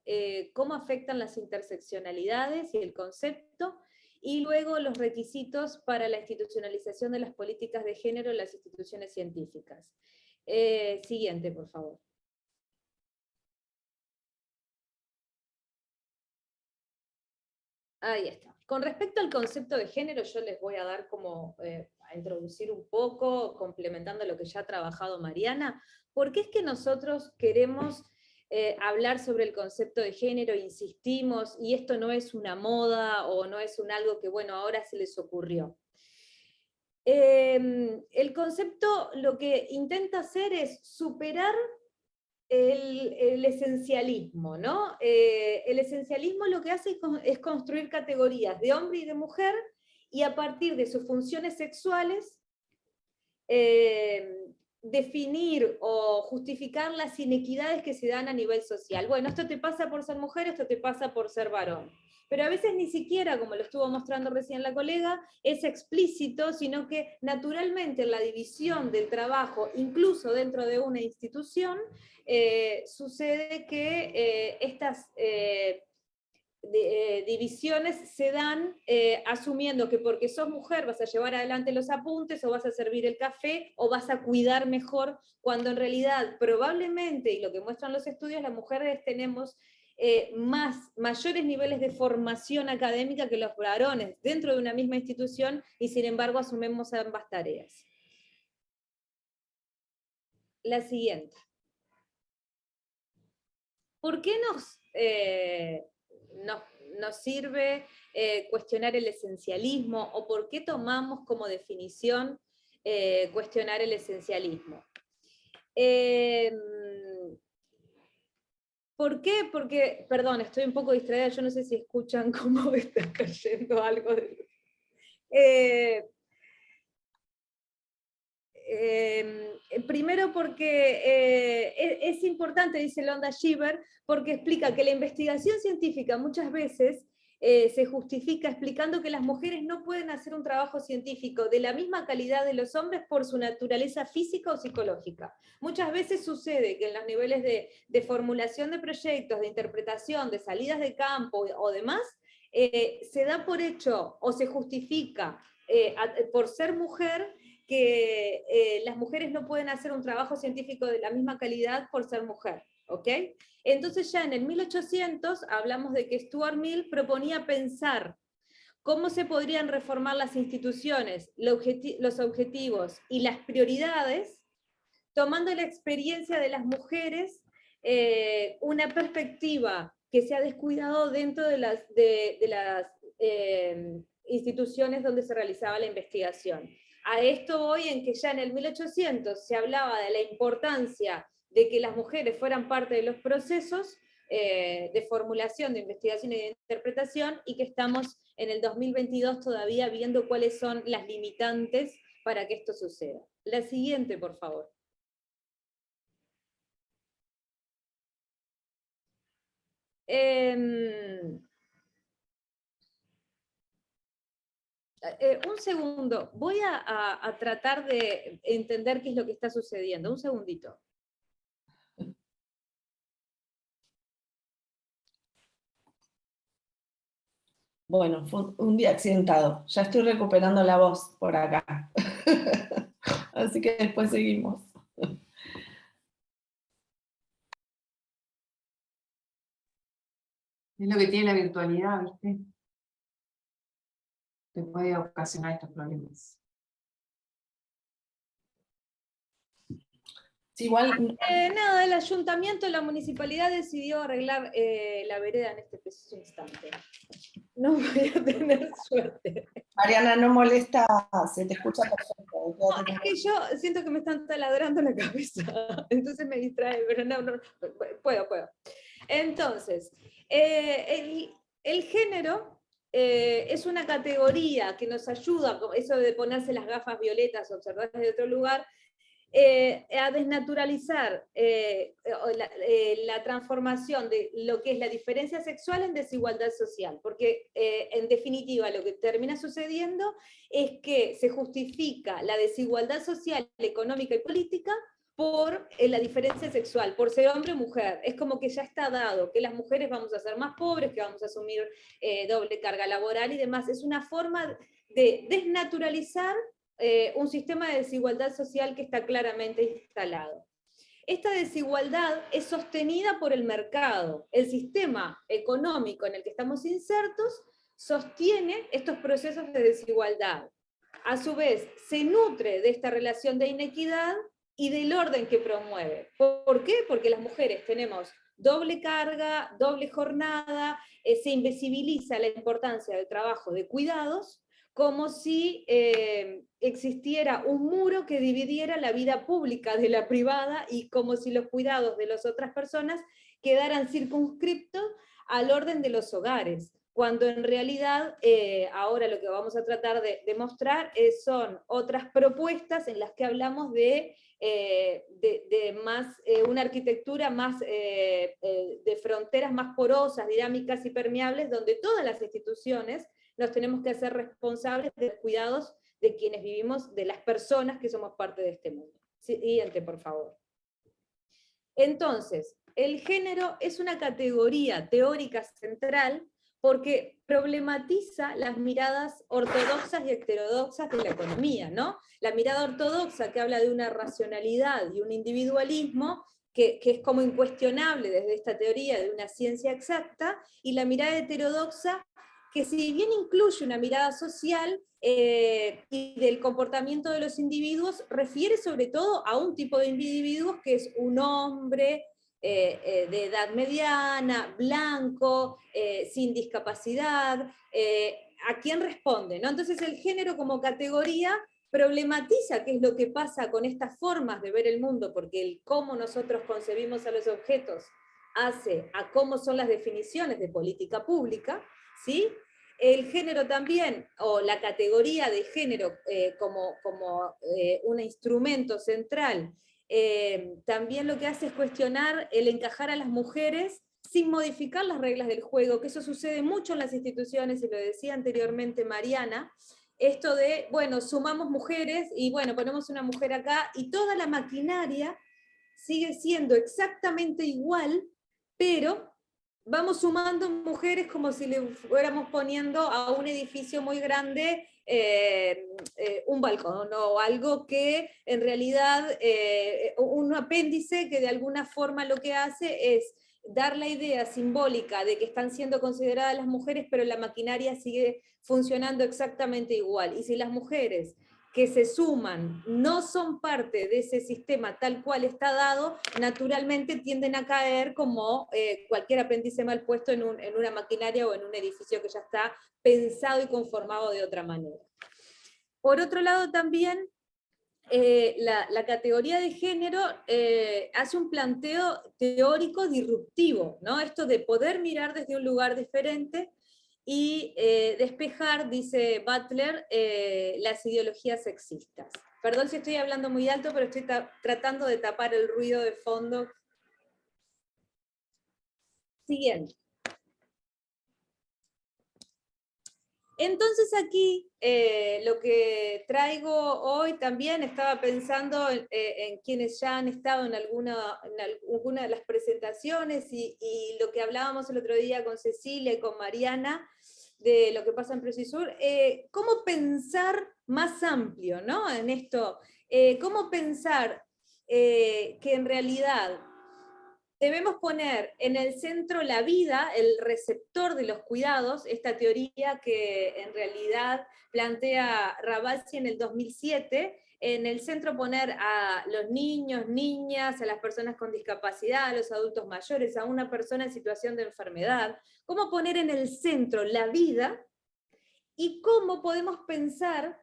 cómo afectan las interseccionalidades y el concepto, y luego los requisitos para la institucionalización de las políticas de género en las instituciones científicas. Siguiente, por favor. Ahí está. Con respecto al concepto de género, yo les voy a dar como, a introducir un poco, complementando lo que ya ha trabajado Mariana. ¿Por qué es que nosotros queremos hablar sobre el concepto de género, insistimos, y esto no es una moda, o no es algo que, bueno, ahora se les ocurrió? El concepto lo que intenta hacer es superar el esencialismo, ¿no? El esencialismo lo que hace es construir categorías de hombre y de mujer, y a partir de sus funciones sexuales, definir o justificar las inequidades que se dan a nivel social. Bueno, esto te pasa por ser mujer, esto te pasa por ser varón. Pero a veces ni siquiera, como lo estuvo mostrando recién la colega, es explícito, sino que naturalmente en la división del trabajo, incluso dentro de una institución, sucede que estas divisiones se dan asumiendo que porque sos mujer vas a llevar adelante los apuntes, o vas a servir el café, o vas a cuidar mejor, cuando en realidad probablemente, y lo que muestran los estudios, las mujeres tenemos mayores niveles de formación académica que los varones dentro de una misma institución, y sin embargo asumimos ambas tareas. La siguiente. ¿Por qué nos sirve cuestionar el esencialismo, o por qué tomamos como definición cuestionar el esencialismo? ¿Por qué? Porque, perdón, estoy un poco distraída, yo no sé si escuchan cómo me está cayendo algo. Primero porque es importante, dice Londa Shiver, porque explica que la investigación científica muchas veces se justifica explicando que las mujeres no pueden hacer un trabajo científico de la misma calidad de los hombres por su naturaleza física o psicológica. Muchas veces sucede que en los niveles de formulación de proyectos, de interpretación, de salidas de campo o demás, se da por hecho o se justifica por ser mujer que las mujeres no pueden hacer un trabajo científico de la misma calidad por ser mujer. ¿Ok? Entonces ya en el 1800 hablamos de que Stuart Mill proponía pensar cómo se podrían reformar las instituciones, los objetivos y las prioridades, tomando la experiencia de las mujeres, una perspectiva que se ha descuidado dentro de las instituciones donde se realizaba la investigación. A esto voy en que ya en el 1800 se hablaba de la importancia de que las mujeres fueran parte de los procesos de formulación, de investigación y de interpretación, y que estamos en el 2022 todavía viendo cuáles son las limitantes para que esto suceda. La siguiente, por favor. Un segundo, voy a tratar de entender qué es lo que está sucediendo. Un segundito. Bueno, fue un día accidentado. Ya estoy recuperando la voz por acá. Así que después seguimos. Es lo que tiene la virtualidad, ¿viste? Te puede ocasionar estos problemas. Igual, Nada, el ayuntamiento, la municipalidad decidió arreglar la vereda en este preciso instante. No voy a tener suerte. Mariana, no molesta, se te escucha perfecto. No, es que yo siento que me están taladrando la cabeza, entonces me distrae, pero no, puedo. Entonces, el género es una categoría que nos ayuda, eso de ponerse las gafas violetas, observar desde otro lugar, a desnaturalizar la transformación de lo que es la diferencia sexual en desigualdad social, porque en definitiva lo que termina sucediendo es que se justifica la desigualdad social, económica y política por la diferencia sexual, por ser hombre o mujer. Es como que ya está dado, que las mujeres vamos a ser más pobres, que vamos a asumir doble carga laboral y demás. Es una forma de desnaturalizar un sistema de desigualdad social que está claramente instalado. Esta desigualdad es sostenida por el mercado. El sistema económico en el que estamos insertos sostiene estos procesos de desigualdad. A su vez, se nutre de esta relación de inequidad y del orden que promueve. ¿Por qué? Porque las mujeres tenemos doble carga, doble jornada, se invisibiliza la importancia del trabajo de cuidados, como si existiera un muro que dividiera la vida pública de la privada y como si los cuidados de las otras personas quedaran circunscriptos al orden de los hogares, cuando en realidad ahora lo que vamos a tratar de demostrar son otras propuestas en las que hablamos de una arquitectura más de fronteras más porosas, dinámicas y permeables, donde todas las instituciones nos tenemos que hacer responsables de los cuidados de quienes vivimos, de las personas que somos parte de este mundo. Siguiente, por favor. Entonces, el género es una categoría teórica central porque problematiza las miradas ortodoxas y heterodoxas de la economía, ¿no? La mirada ortodoxa que habla de una racionalidad y un individualismo que es como incuestionable desde esta teoría de una ciencia exacta, y la mirada heterodoxa que si bien incluye una mirada social y del comportamiento de los individuos, refiere sobre todo a un tipo de individuos que es un hombre de edad mediana, blanco, sin discapacidad, a quién responde, ¿no? Entonces el género como categoría problematiza qué es lo que pasa con estas formas de ver el mundo, porque el cómo nosotros concebimos a los objetos hace a cómo son las definiciones de política pública, ¿sí? El género también, o la categoría de género como un instrumento central, también lo que hace es cuestionar el encajar a las mujeres sin modificar las reglas del juego, que eso sucede mucho en las instituciones, y lo decía anteriormente Mariana, esto de, bueno, sumamos mujeres, y bueno, ponemos una mujer acá, y toda la maquinaria sigue siendo exactamente igual, pero vamos sumando mujeres como si le fuéramos poniendo a un edificio muy grande un balcón, o algo que en realidad, un apéndice que de alguna forma lo que hace es dar la idea simbólica de que están siendo consideradas las mujeres, pero la maquinaria sigue funcionando exactamente igual. Y si las mujeres que se suman no son parte de ese sistema tal cual está dado, naturalmente tienden a caer como cualquier apéndice mal puesto en una maquinaria o en un edificio que ya está pensado y conformado de otra manera. Por otro lado también, la categoría de género hace un planteo teórico disruptivo, ¿no? Esto de poder mirar desde un lugar diferente y despejar, dice Butler, las ideologías sexistas. Perdón si estoy hablando muy alto, pero estoy tratando de tapar el ruido de fondo. Siguiente. Entonces aquí lo que traigo hoy también, estaba pensando en quienes ya han estado en alguna de las presentaciones y lo que hablábamos el otro día con Cecilia y con Mariana, de lo que pasa en Presisur, cómo pensar más amplio, ¿no? En esto, cómo pensar que en realidad debemos poner en el centro la vida, el receptor de los cuidados, esta teoría que en realidad plantea Ravazzi en el 2007, en el centro poner a los niños, niñas, a las personas con discapacidad, a los adultos mayores, a una persona en situación de enfermedad, cómo poner en el centro la vida y cómo podemos pensar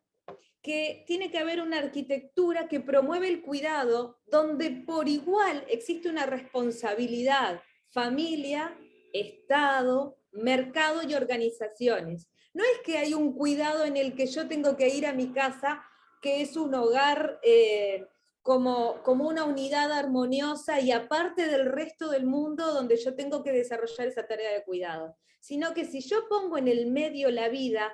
que tiene que haber una arquitectura que promueve el cuidado, donde por igual existe una responsabilidad, familia, Estado, mercado y organizaciones. No es que hay un cuidado en el que yo tengo que ir a mi casa, que es un hogar como una unidad armoniosa y aparte del resto del mundo donde yo tengo que desarrollar esa tarea de cuidado, sino que si yo pongo en el medio la vida,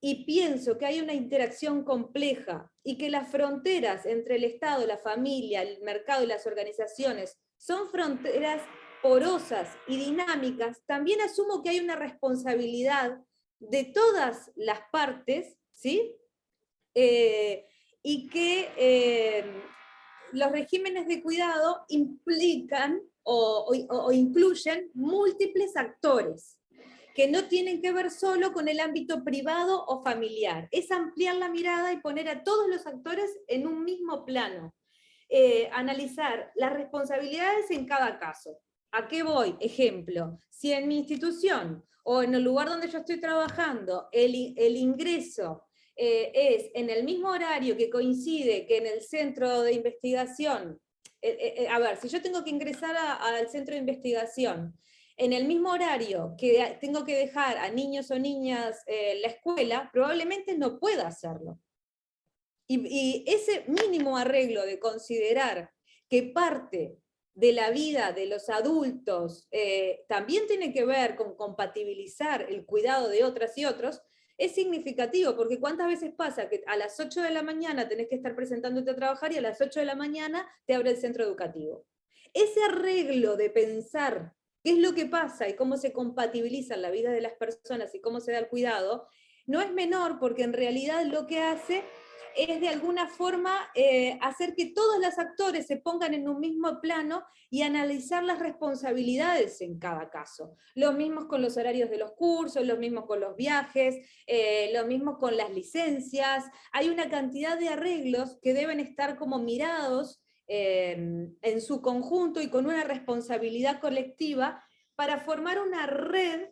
y pienso que hay una interacción compleja y que las fronteras entre el Estado, la familia, el mercado y las organizaciones son fronteras porosas y dinámicas, también asumo que hay una responsabilidad de todas las partes, ¿sí? Y que los regímenes de cuidado implican o incluyen múltiples actores, que no tienen que ver solo con el ámbito privado o familiar. Es ampliar la mirada y poner a todos los actores en un mismo plano. Analizar las responsabilidades en cada caso. ¿A qué voy? Ejemplo, si en mi institución o en el lugar donde yo estoy trabajando el ingreso es en el mismo horario que coincide que en el centro de investigación, a ver, si yo tengo que ingresar al centro de investigación, en el mismo horario que tengo que dejar a niños o niñas la escuela, probablemente no pueda hacerlo. Y ese mínimo arreglo de considerar que parte de la vida de los adultos también tiene que ver con compatibilizar el cuidado de otras y otros, es significativo, porque ¿cuántas veces pasa que a las 8 de la mañana tenés que estar presentándote a trabajar y a las 8 de la mañana te abre el centro educativo? Ese arreglo de pensar qué es lo que pasa y cómo se compatibiliza la vida de las personas y cómo se da el cuidado, no es menor, porque en realidad lo que hace es de alguna forma hacer que todos los actores se pongan en un mismo plano y analizar las responsabilidades en cada caso. Lo mismo con los horarios de los cursos, lo mismo con los viajes, lo mismo con las licencias. Hay una cantidad de arreglos que deben estar como mirados en su conjunto y con una responsabilidad colectiva para formar una red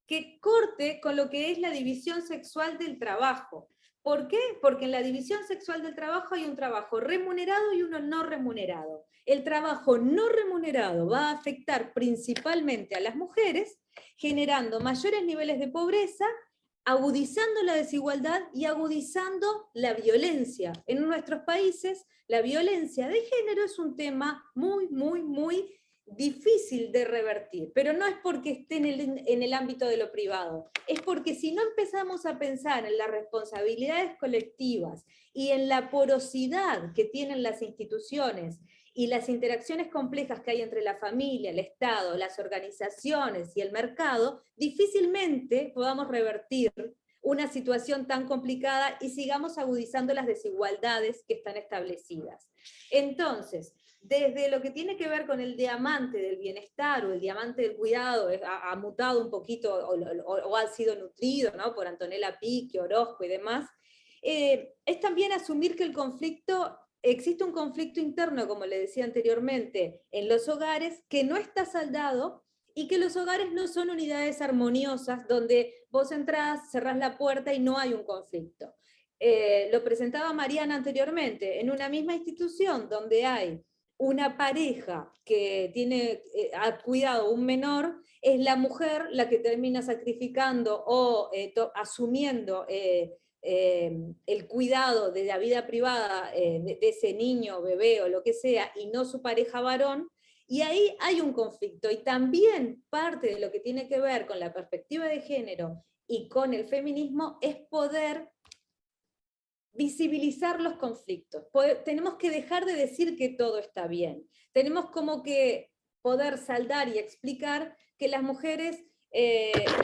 que corte con lo que es la división sexual del trabajo. ¿Por qué? Porque en la división sexual del trabajo hay un trabajo remunerado y uno no remunerado. El trabajo no remunerado va a afectar principalmente a las mujeres, generando mayores niveles de pobreza, agudizando la desigualdad y agudizando la violencia. En nuestros países, la violencia de género es un tema muy, muy, muy difícil de revertir, pero no es porque esté en el ámbito de lo privado, es porque si no empezamos a pensar en las responsabilidades colectivas y en la porosidad que tienen las instituciones y las interacciones complejas que hay entre la familia, el Estado, las organizaciones y el mercado, difícilmente podamos revertir una situación tan complicada y sigamos agudizando las desigualdades que están establecidas. Entonces, desde lo que tiene que ver con el diamante del bienestar o el diamante del cuidado, ha mutado un poquito o ha sido nutrido, ¿no?, por Antonella Picchio, Orozco y demás, es también asumir que el conflicto, existe un conflicto interno, como le decía anteriormente, en los hogares que no está saldado, y que los hogares no son unidades armoniosas donde vos entrás, cerrás la puerta y no hay un conflicto. Lo presentaba Mariana anteriormente, en una misma institución donde hay una pareja que tiene ha cuidado un menor, es la mujer la que termina sacrificando o asumiendo el cuidado de la vida privada de ese niño, bebé o lo que sea, y no su pareja varón, y ahí hay un conflicto. Y también parte de lo que tiene que ver con la perspectiva de género y con el feminismo es poder visibilizar los conflictos. Tenemos que dejar de decir que todo está bien. Tenemos como que poder saldar y explicar que las mujeres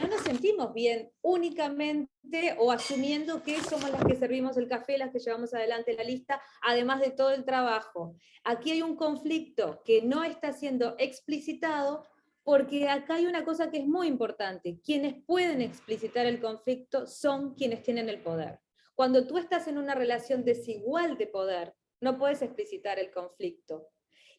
no nos sentimos bien únicamente o asumiendo que somos las que servimos el café, las que llevamos adelante la lista, además de todo el trabajo. Aquí hay un conflicto que no está siendo explicitado, porque acá hay una cosa que es muy importante. Quienes pueden explicitar el conflicto son quienes tienen el poder. Cuando tú estás en una relación desigual de poder, no puedes explicitar el conflicto.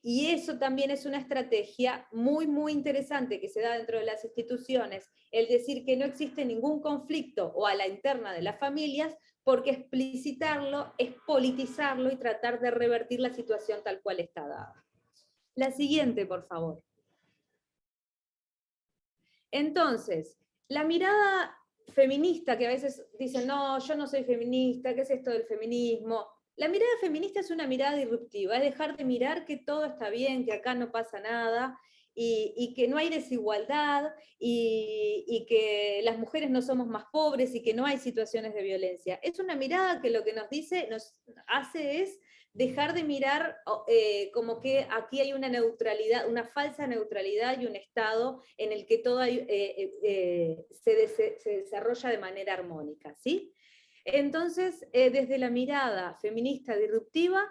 Y eso también es una estrategia muy, muy interesante que se da dentro de las instituciones, el decir que no existe ningún conflicto o a la interna de las familias, porque explicitarlo es politizarlo y tratar de revertir la situación tal cual está dada. La siguiente, por favor. Entonces, la mirada feminista, que a veces dicen, no, yo no soy feminista, ¿qué es esto del feminismo? La mirada feminista es una mirada disruptiva, es dejar de mirar que todo está bien, que acá no pasa nada, y que no hay desigualdad, y que las mujeres no somos más pobres, y que no hay situaciones de violencia. Es una mirada que lo que nos dice, nos hace es dejar de mirar como que aquí hay una neutralidad, una falsa neutralidad y un estado en el que todo se desarrolla de manera armónica, ¿sí? Entonces, desde la mirada feminista disruptiva,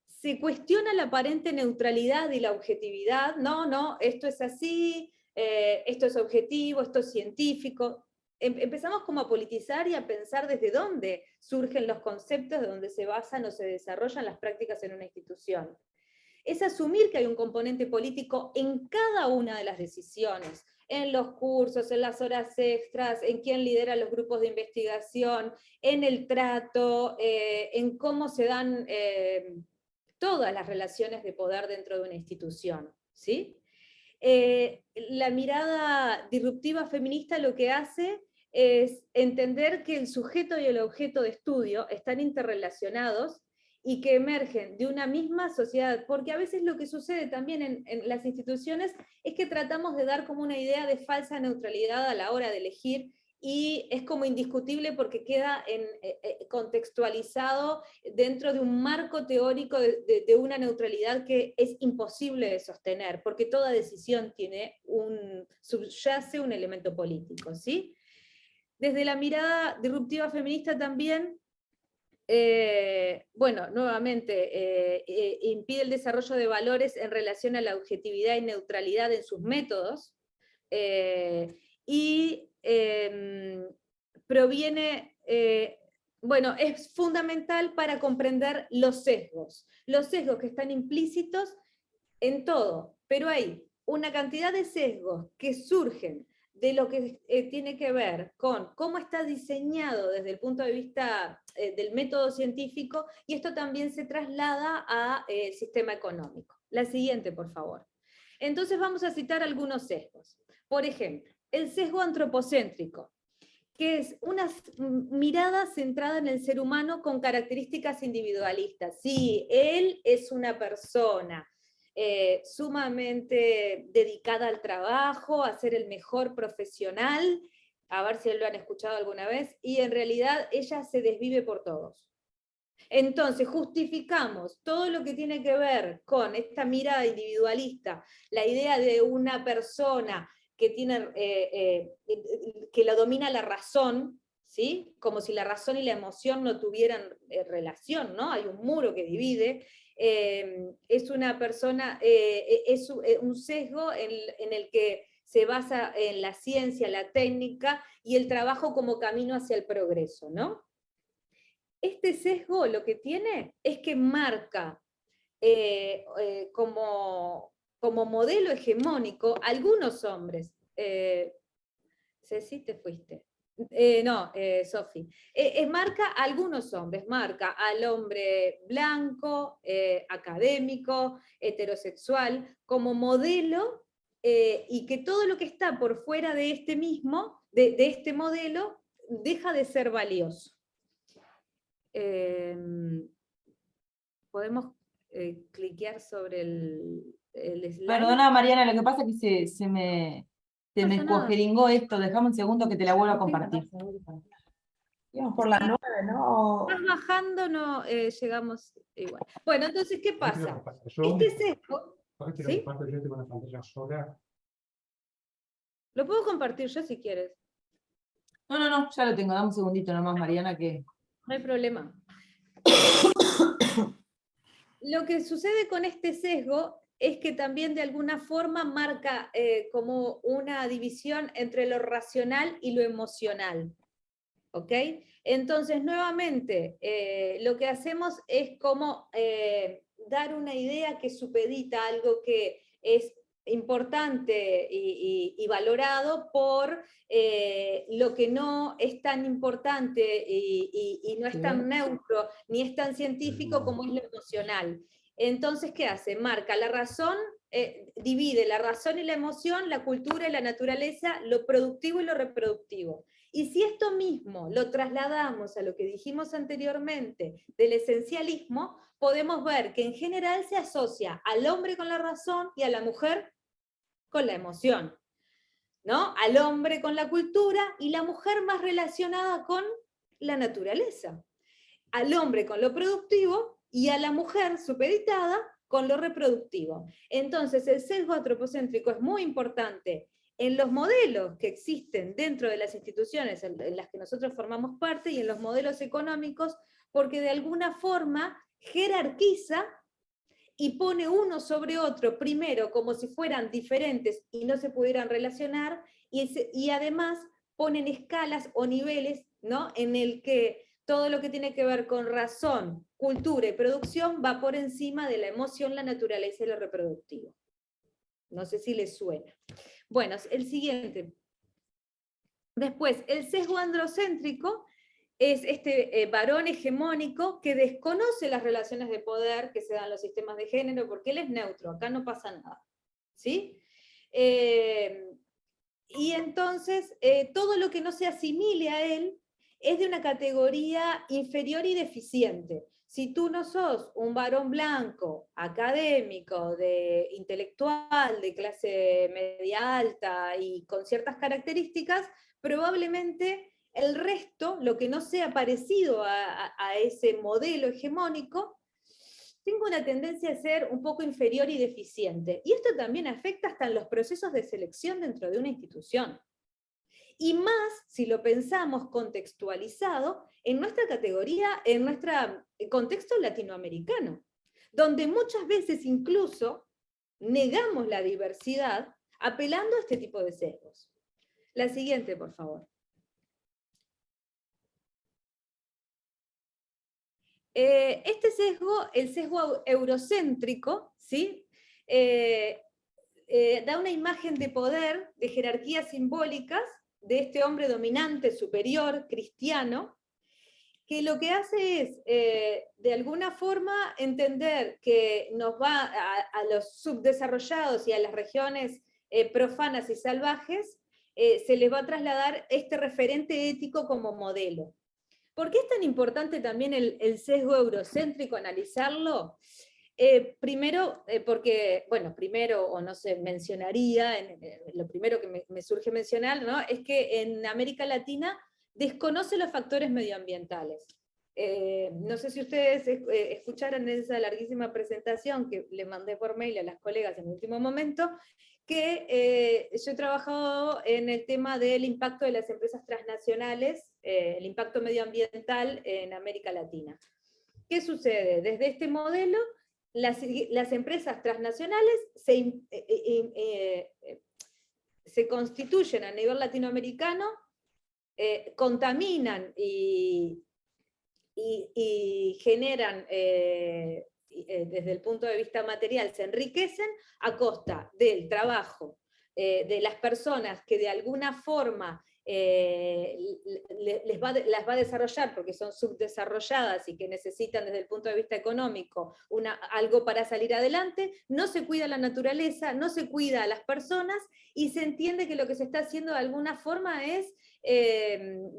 se cuestiona la aparente neutralidad y la objetividad. No, esto es así, esto es objetivo, esto es científico. Empezamos como a politizar y a pensar desde dónde surgen los conceptos, de dónde se basan o se desarrollan las prácticas en una institución. Es asumir que hay un componente político en cada una de las decisiones, en los cursos, en las horas extras, en quién lidera los grupos de investigación, en el trato, en cómo se dan todas las relaciones de poder dentro de una institución, ¿sí? La mirada disruptiva feminista lo que hace es entender que el sujeto y el objeto de estudio están interrelacionados y que emergen de una misma sociedad, porque a veces lo que sucede también en las instituciones es que tratamos de dar como una idea de falsa neutralidad a la hora de elegir, y es como indiscutible porque queda contextualizado dentro de un marco teórico de una neutralidad que es imposible de sostener, porque toda decisión subyace un elemento político, ¿sí? Desde la mirada disruptiva feminista también, bueno, nuevamente, impide el desarrollo de valores en relación a la objetividad y neutralidad en sus métodos, y proviene, bueno, es fundamental para comprender los sesgos que están implícitos en todo, pero hay una cantidad de sesgos que surgen de lo que tiene que ver con cómo está diseñado desde el punto de vista del método científico, y esto también se traslada al sistema económico. La siguiente, por favor. Entonces vamos a citar algunos sesgos. Por ejemplo, el sesgo antropocéntrico, que es una mirada centrada en el ser humano con características individualistas. Sí, él es una persona sumamente dedicada al trabajo, a ser el mejor profesional, a ver si lo han escuchado alguna vez, y en realidad ella se desvive por todos. Entonces justificamos todo lo que tiene que ver con esta mirada individualista, la idea de una persona que la domina la razón, ¿sí? Como si la razón y la emoción no tuvieran relación, ¿no? Hay un muro que divide. Es una persona, es un sesgo en el que se basa en la ciencia, la técnica y el trabajo como camino hacia el progreso, ¿no? Este sesgo lo que tiene es que marca como modelo hegemónico algunos hombres. Ceci, te fuiste. No, Sofi. Marca a algunos hombres, marca al hombre blanco, académico, heterosexual, como modelo, y que todo lo que está por fuera de este mismo, de este modelo, deja de ser valioso. Podemos cliquear sobre el slide. Perdona, Mariana, lo que pasa es que se me cuajeringó esto. Déjame un segundo que te la vuelvo a compartir. Digamos por la 9, ¿no? Estás bajando, no llegamos igual. Bueno, entonces, ¿qué pasa? Este sesgo, ¿sí? Lo puedo compartir yo si quieres. No, ya lo tengo. Dame un segundito nomás, Mariana, que... No hay problema. Lo que sucede con este sesgo es que también de alguna forma marca como una división entre lo racional y lo emocional. ¿Ok? Entonces, nuevamente, lo que hacemos es como dar una idea que supedita algo que es importante y valorado por lo que no es tan importante y no es tan neutro, ni es tan científico como es lo emocional. Entonces, ¿qué hace? Marca la razón, divide la razón y la emoción, la cultura y la naturaleza, lo productivo y lo reproductivo. Y si esto mismo lo trasladamos a lo que dijimos anteriormente del esencialismo, podemos ver que en general se asocia al hombre con la razón y a la mujer con la emoción, ¿no? Al hombre con la cultura y la mujer más relacionada con la naturaleza. Al hombre con lo productivo y a la mujer supeditada con lo reproductivo. Entonces el sesgo antropocéntrico es muy importante en los modelos que existen dentro de las instituciones en las que nosotros formamos parte y en los modelos económicos, porque de alguna forma jerarquiza y pone uno sobre otro, primero como si fueran diferentes y no se pudieran relacionar, y además ponen escalas o niveles, ¿no? En el que todo lo que tiene que ver con razón, cultura y producción va por encima de la emoción, la naturaleza y lo reproductivo. No sé si les suena. Bueno, el siguiente. Después, el sesgo androcéntrico es este varón hegemónico que desconoce las relaciones de poder que se dan en los sistemas de género, porque él es neutro, acá no pasa nada. ¿Sí? Y entonces, todo lo que no se asimile a él es de una categoría inferior y deficiente. Si tú no sos un varón blanco, académico, intelectual, de clase media alta y con ciertas características, probablemente el resto, lo que no sea parecido a ese modelo hegemónico, tenga una tendencia a ser un poco inferior y deficiente. Y esto también afecta hasta en los procesos de selección dentro de una institución. Y más si lo pensamos contextualizado en nuestra categoría, en nuestro contexto latinoamericano, donde muchas veces incluso negamos la diversidad apelando a este tipo de sesgos. La siguiente, por favor. Este sesgo, el sesgo eurocéntrico, ¿sí? Da una imagen de poder, de jerarquías simbólicas, de este hombre dominante, superior, cristiano, que lo que hace es, de alguna forma, entender que nos va a los subdesarrollados y a las regiones profanas y salvajes, se les va a trasladar este referente ético como modelo. ¿Por qué es tan importante también el sesgo eurocéntrico, analizarlo? Primero, porque, bueno, primero, o no sé, mencionaría, lo primero que me surge mencionar, ¿no? Es que en América Latina desconoce los factores medioambientales. no sé si ustedes escucharon esa larguísima presentación que le mandé por mail a las colegas en el último momento, que yo he trabajado en el tema del impacto de las empresas transnacionales, el impacto medioambiental en América Latina. ¿Qué sucede? Desde este modelo, las empresas transnacionales se constituyen a nivel latinoamericano, contaminan y generan, desde el punto de vista material, se enriquecen a costa del trabajo de las personas que de alguna forma las va a desarrollar porque son subdesarrolladas y que necesitan desde el punto de vista económico algo para salir adelante. No se cuida la naturaleza, no se cuida a las personas, y se entiende que lo que se está haciendo de alguna forma es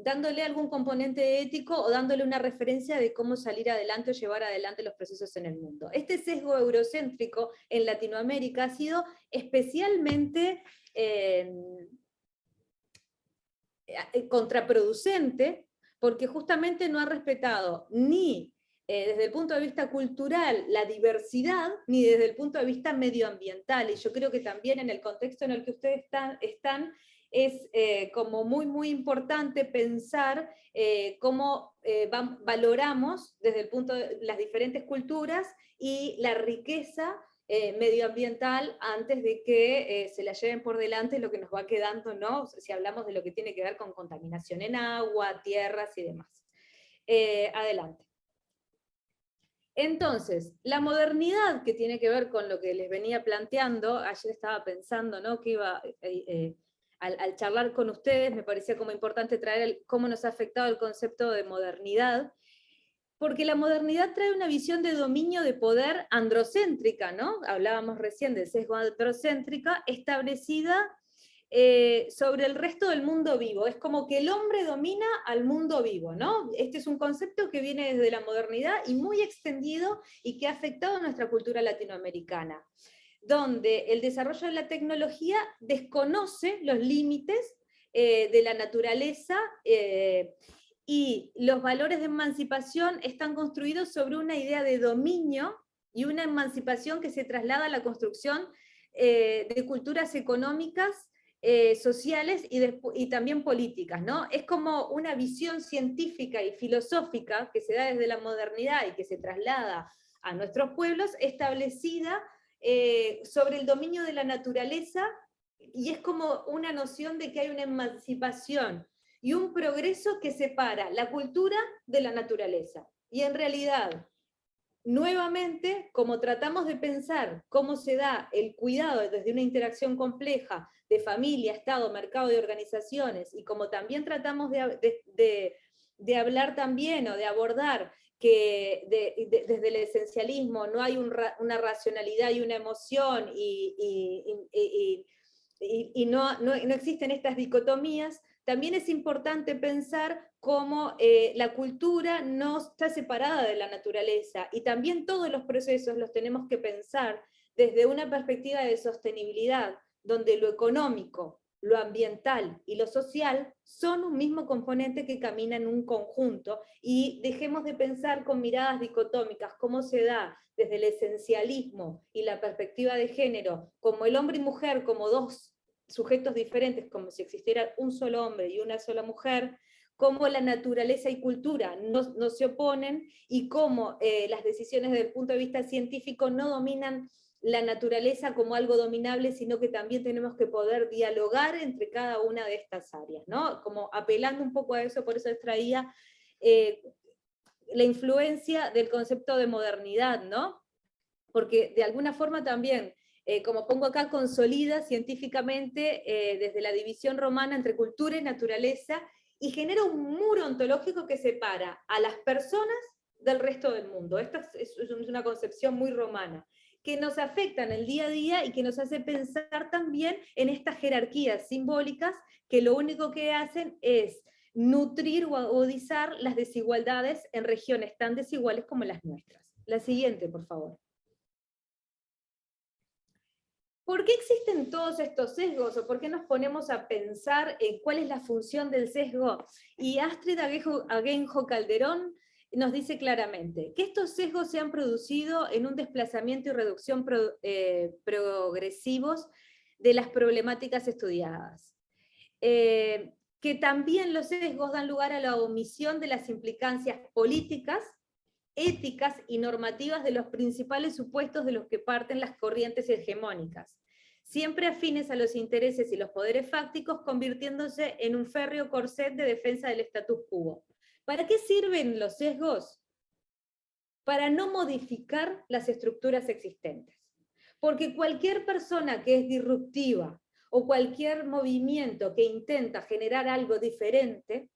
dándole algún componente ético o dándole una referencia de cómo salir adelante o llevar adelante los procesos en el mundo. Este sesgo eurocéntrico en Latinoamérica ha sido especialmente contraproducente, porque justamente no ha respetado ni desde el punto de vista cultural la diversidad, ni desde el punto de vista medioambiental. Y yo creo que también en el contexto en el que ustedes están es como muy importante pensar cómo valoramos desde el punto de las diferentes culturas y la riqueza medioambiental antes de que se la lleven por delante lo que nos va quedando, ¿no? Si hablamos de lo que tiene que ver con contaminación en agua, tierras y demás. Adelante. Entonces, la modernidad que tiene que ver con lo que les venía planteando, ayer estaba pensando, ¿no?, que iba, al charlar con ustedes, me parecía como importante traer cómo nos ha afectado el concepto de modernidad, porque la modernidad trae una visión de dominio de poder androcéntrica, ¿no? Hablábamos recién del sesgo androcéntrica, establecida sobre el resto del mundo vivo. Es como que el hombre domina al mundo vivo, ¿no? Este es un concepto que viene desde la modernidad y muy extendido y que ha afectado a nuestra cultura latinoamericana, donde el desarrollo de la tecnología desconoce los límites de la naturaleza, y los valores de emancipación están construidos sobre una idea de dominio y una emancipación que se traslada a la construcción de culturas económicas, sociales y también políticas, ¿no? Es como una visión científica y filosófica que se da desde la modernidad y que se traslada a nuestros pueblos, establecida sobre el dominio de la naturaleza, y es como una noción de que hay una emancipación y un progreso que separa la cultura de la naturaleza. Y en realidad, nuevamente, como tratamos de pensar cómo se da el cuidado desde una interacción compleja de familia, Estado, mercado y organizaciones, y como también tratamos de hablar también o de abordar que desde el esencialismo no hay una racionalidad y una emoción y no existen estas dicotomías, también es importante pensar cómo la cultura no está separada de la naturaleza, y también todos los procesos los tenemos que pensar desde una perspectiva de sostenibilidad, donde lo económico, lo ambiental y lo social son un mismo componente que camina en un conjunto, y dejemos de pensar con miradas dicotómicas cómo se da desde el esencialismo y la perspectiva de género, como el hombre y mujer como dos sujetos diferentes, como si existiera un solo hombre y una sola mujer, cómo la naturaleza y cultura no se oponen, y cómo las decisiones desde el punto de vista científico no dominan la naturaleza como algo dominable, sino que también tenemos que poder dialogar entre cada una de estas áreas, ¿no? Como apelando un poco a eso, por eso extraía la influencia del concepto de modernidad, ¿no? Porque de alguna forma también, como pongo acá, consolida científicamente desde la división romana entre cultura y naturaleza, y genera un muro ontológico que separa a las personas del resto del mundo. Esta es una concepción muy romana, que nos afecta en el día a día y que nos hace pensar también en estas jerarquías simbólicas que lo único que hacen es nutrir o agudizar las desigualdades en regiones tan desiguales como las nuestras. La siguiente, por favor. ¿Por qué existen todos estos sesgos? ¿O por qué nos ponemos a pensar en cuál es la función del sesgo? Y Astrid Aguejo Calderón nos dice claramente que estos sesgos se han producido en un desplazamiento y reducción progresivos de las problemáticas estudiadas. Que también los sesgos dan lugar a la omisión de las implicancias políticas, éticas y normativas de los principales supuestos de los que parten las corrientes hegemónicas, siempre afines a los intereses y los poderes fácticos, convirtiéndose en un férreo corset de defensa del status quo. ¿Para qué sirven los sesgos? Para no modificar las estructuras existentes. Porque cualquier persona que es disruptiva o cualquier movimiento que intenta generar algo diferente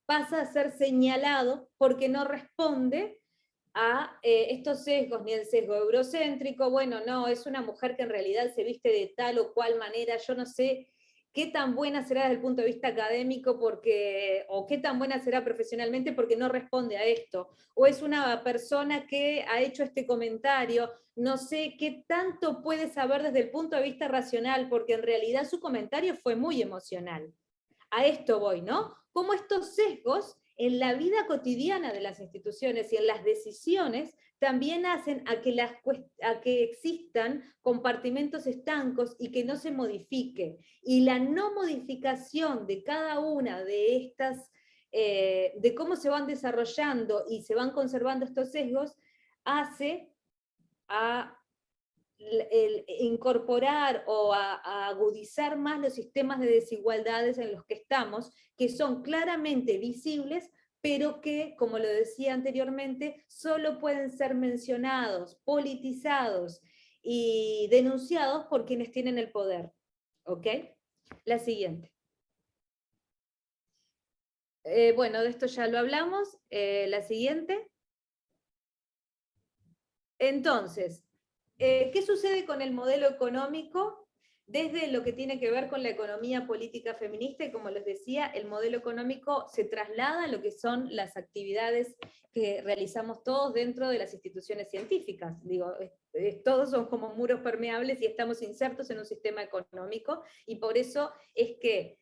pasa a ser señalado porque no responde a estos sesgos, ni el sesgo eurocéntrico, bueno, no, es una mujer que en realidad se viste de tal o cual manera, yo no sé qué tan buena será desde el punto de vista académico o qué tan buena será profesionalmente porque no responde a esto, o es una persona que ha hecho este comentario, no sé qué tanto puede saber desde el punto de vista racional, porque en realidad su comentario fue muy emocional. A esto voy, ¿no? Cómo estos sesgos en la vida cotidiana de las instituciones y en las decisiones también hacen a que existan compartimentos estancos y que no se modifique. Y la no modificación de cada una de estas, de cómo se van desarrollando y se van conservando estos sesgos, hace a incorporar o a agudizar más los sistemas de desigualdades en los que estamos, que son claramente visibles, pero que, como lo decía anteriormente, solo pueden ser mencionados, politizados y denunciados por quienes tienen el poder. ¿Ok? La siguiente. Bueno, de esto ya lo hablamos. La siguiente. Entonces, ¿qué sucede con el modelo económico? Desde lo que tiene que ver con la economía política feminista, y como les decía, el modelo económico se traslada a lo que son las actividades que realizamos todos dentro de las instituciones científicas. Digo, todos son como muros permeables y estamos insertos en un sistema económico, y por eso es que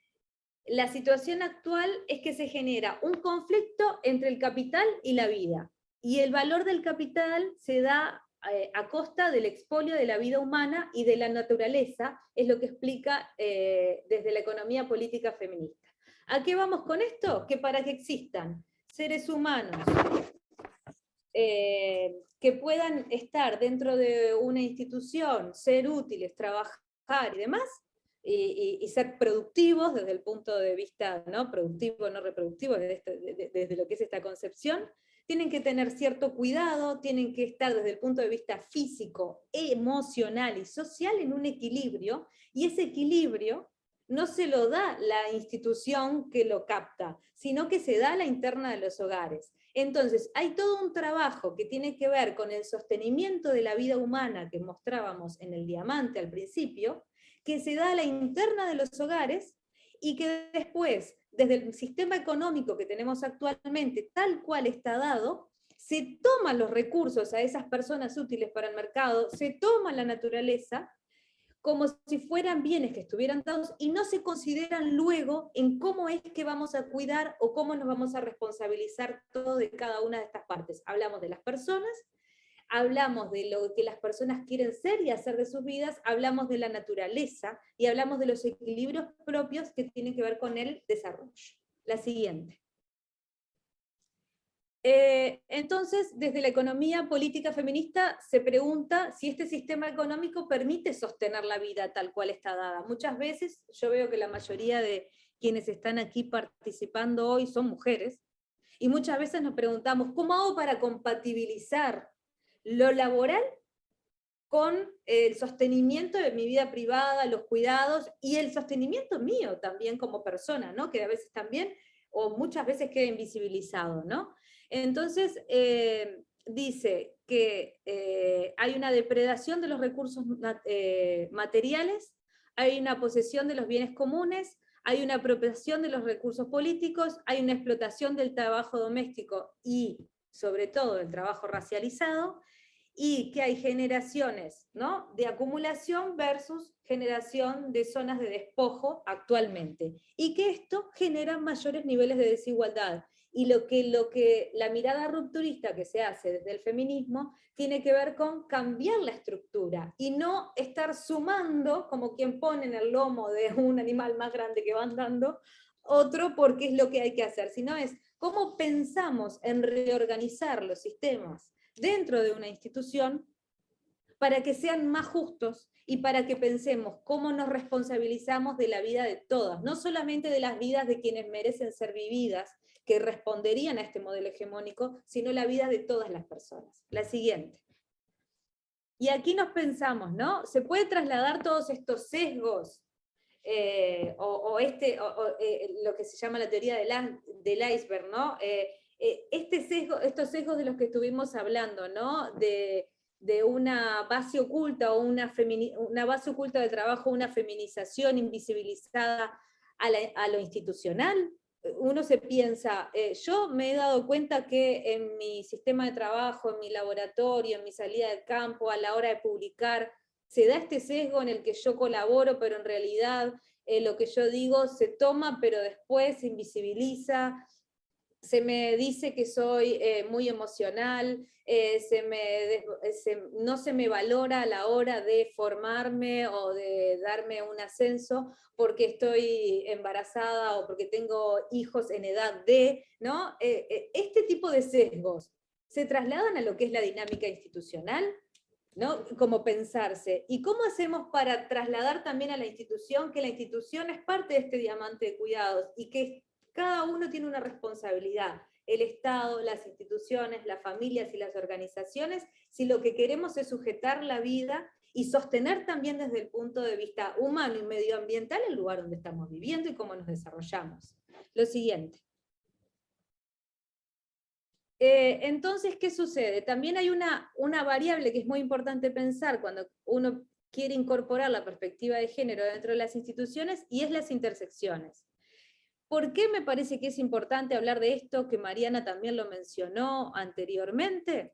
la situación actual es que se genera un conflicto entre el capital y la vida, y el valor del capital se da a costa del expolio de la vida humana y de la naturaleza, es lo que explica desde la economía política feminista. ¿A qué vamos con esto? Que para que existan seres humanos que puedan estar dentro de una institución, ser útiles, trabajar y demás, y ser productivos desde el punto de vista, ¿no? Productivo, no reproductivo, desde lo que es esta concepción, tienen que tener cierto cuidado, tienen que estar desde el punto de vista físico, emocional y social en un equilibrio, y ese equilibrio no se lo da la institución que lo capta, sino que se da a la interna de los hogares. Entonces, hay todo un trabajo que tiene que ver con el sostenimiento de la vida humana que mostrábamos en el diamante al principio, que se da a la interna de los hogares, y que después, desde el sistema económico que tenemos actualmente, tal cual está dado, se toman los recursos a esas personas útiles para el mercado, se toma la naturaleza como si fueran bienes que estuvieran dados y no se consideran luego en cómo es que vamos a cuidar o cómo nos vamos a responsabilizar todo de cada una de estas partes. Hablamos de las personas, hablamos de lo que las personas quieren ser y hacer de sus vidas, hablamos de la naturaleza y hablamos de los equilibrios propios que tienen que ver con el desarrollo. La siguiente. Entonces, desde la economía política feminista se pregunta si este sistema económico permite sostener la vida tal cual está dada. Muchas veces yo veo que la mayoría de quienes están aquí participando hoy son mujeres, y muchas veces nos preguntamos, ¿cómo hago para compatibilizar lo laboral con el sostenimiento de mi vida privada, los cuidados, y el sostenimiento mío también como persona, ¿no? Que a veces también, o muchas veces queda invisibilizado, ¿no? Entonces, dice que hay una depredación de los recursos materiales, hay una posesión de los bienes comunes, hay una apropiación de los recursos políticos, hay una explotación del trabajo doméstico y, sobre todo, del trabajo racializado, y que hay generaciones, ¿no?, de acumulación versus generación de zonas de despojo actualmente, y que esto genera mayores niveles de desigualdad, Y lo que la mirada rupturista que se hace desde el feminismo tiene que ver con cambiar la estructura y no estar sumando, como quien pone en el lomo de un animal más grande que va andando, otro porque es lo que hay que hacer, sino es cómo pensamos en reorganizar los sistemas dentro de una institución para que sean más justos y para que pensemos cómo nos responsabilizamos de la vida de todas, no solamente de las vidas de quienes merecen ser vividas, que responderían a este modelo hegemónico, sino la vida de todas las personas. La siguiente. Y aquí nos pensamos, ¿no? ¿Se puede trasladar todos estos sesgos, lo que se llama la teoría del iceberg, ¿no? Estos sesgos de los que estuvimos hablando, ¿no? De una base oculta o una base oculta del trabajo, una feminización invisibilizada a lo institucional. Uno se piensa, yo me he dado cuenta que en mi sistema de trabajo, en mi laboratorio, en mi salida del campo, a la hora de publicar, se da este sesgo en el que yo colaboro, pero en realidad lo que yo digo se toma, pero después se invisibiliza. Se me dice que soy muy emocional, no se me valora a la hora de formarme o de darme un ascenso porque estoy embarazada o porque tengo hijos en edad de, ¿no? Este tipo de sesgos se trasladan a lo que es la dinámica institucional, ¿no? Como pensarse. ¿Y cómo hacemos para trasladar también a la institución que la institución es parte de este diamante de cuidados y que cada uno tiene una responsabilidad, el Estado, las instituciones, las familias y las organizaciones, si lo que queremos es sujetar la vida y sostener también desde el punto de vista humano y medioambiental el lugar donde estamos viviendo y cómo nos desarrollamos? Lo siguiente. Entonces, ¿qué sucede? También hay una variable que es muy importante pensar cuando uno quiere incorporar la perspectiva de género dentro de las instituciones, y es las intersecciones. ¿Por qué me parece que es importante hablar de esto, que Mariana también lo mencionó anteriormente?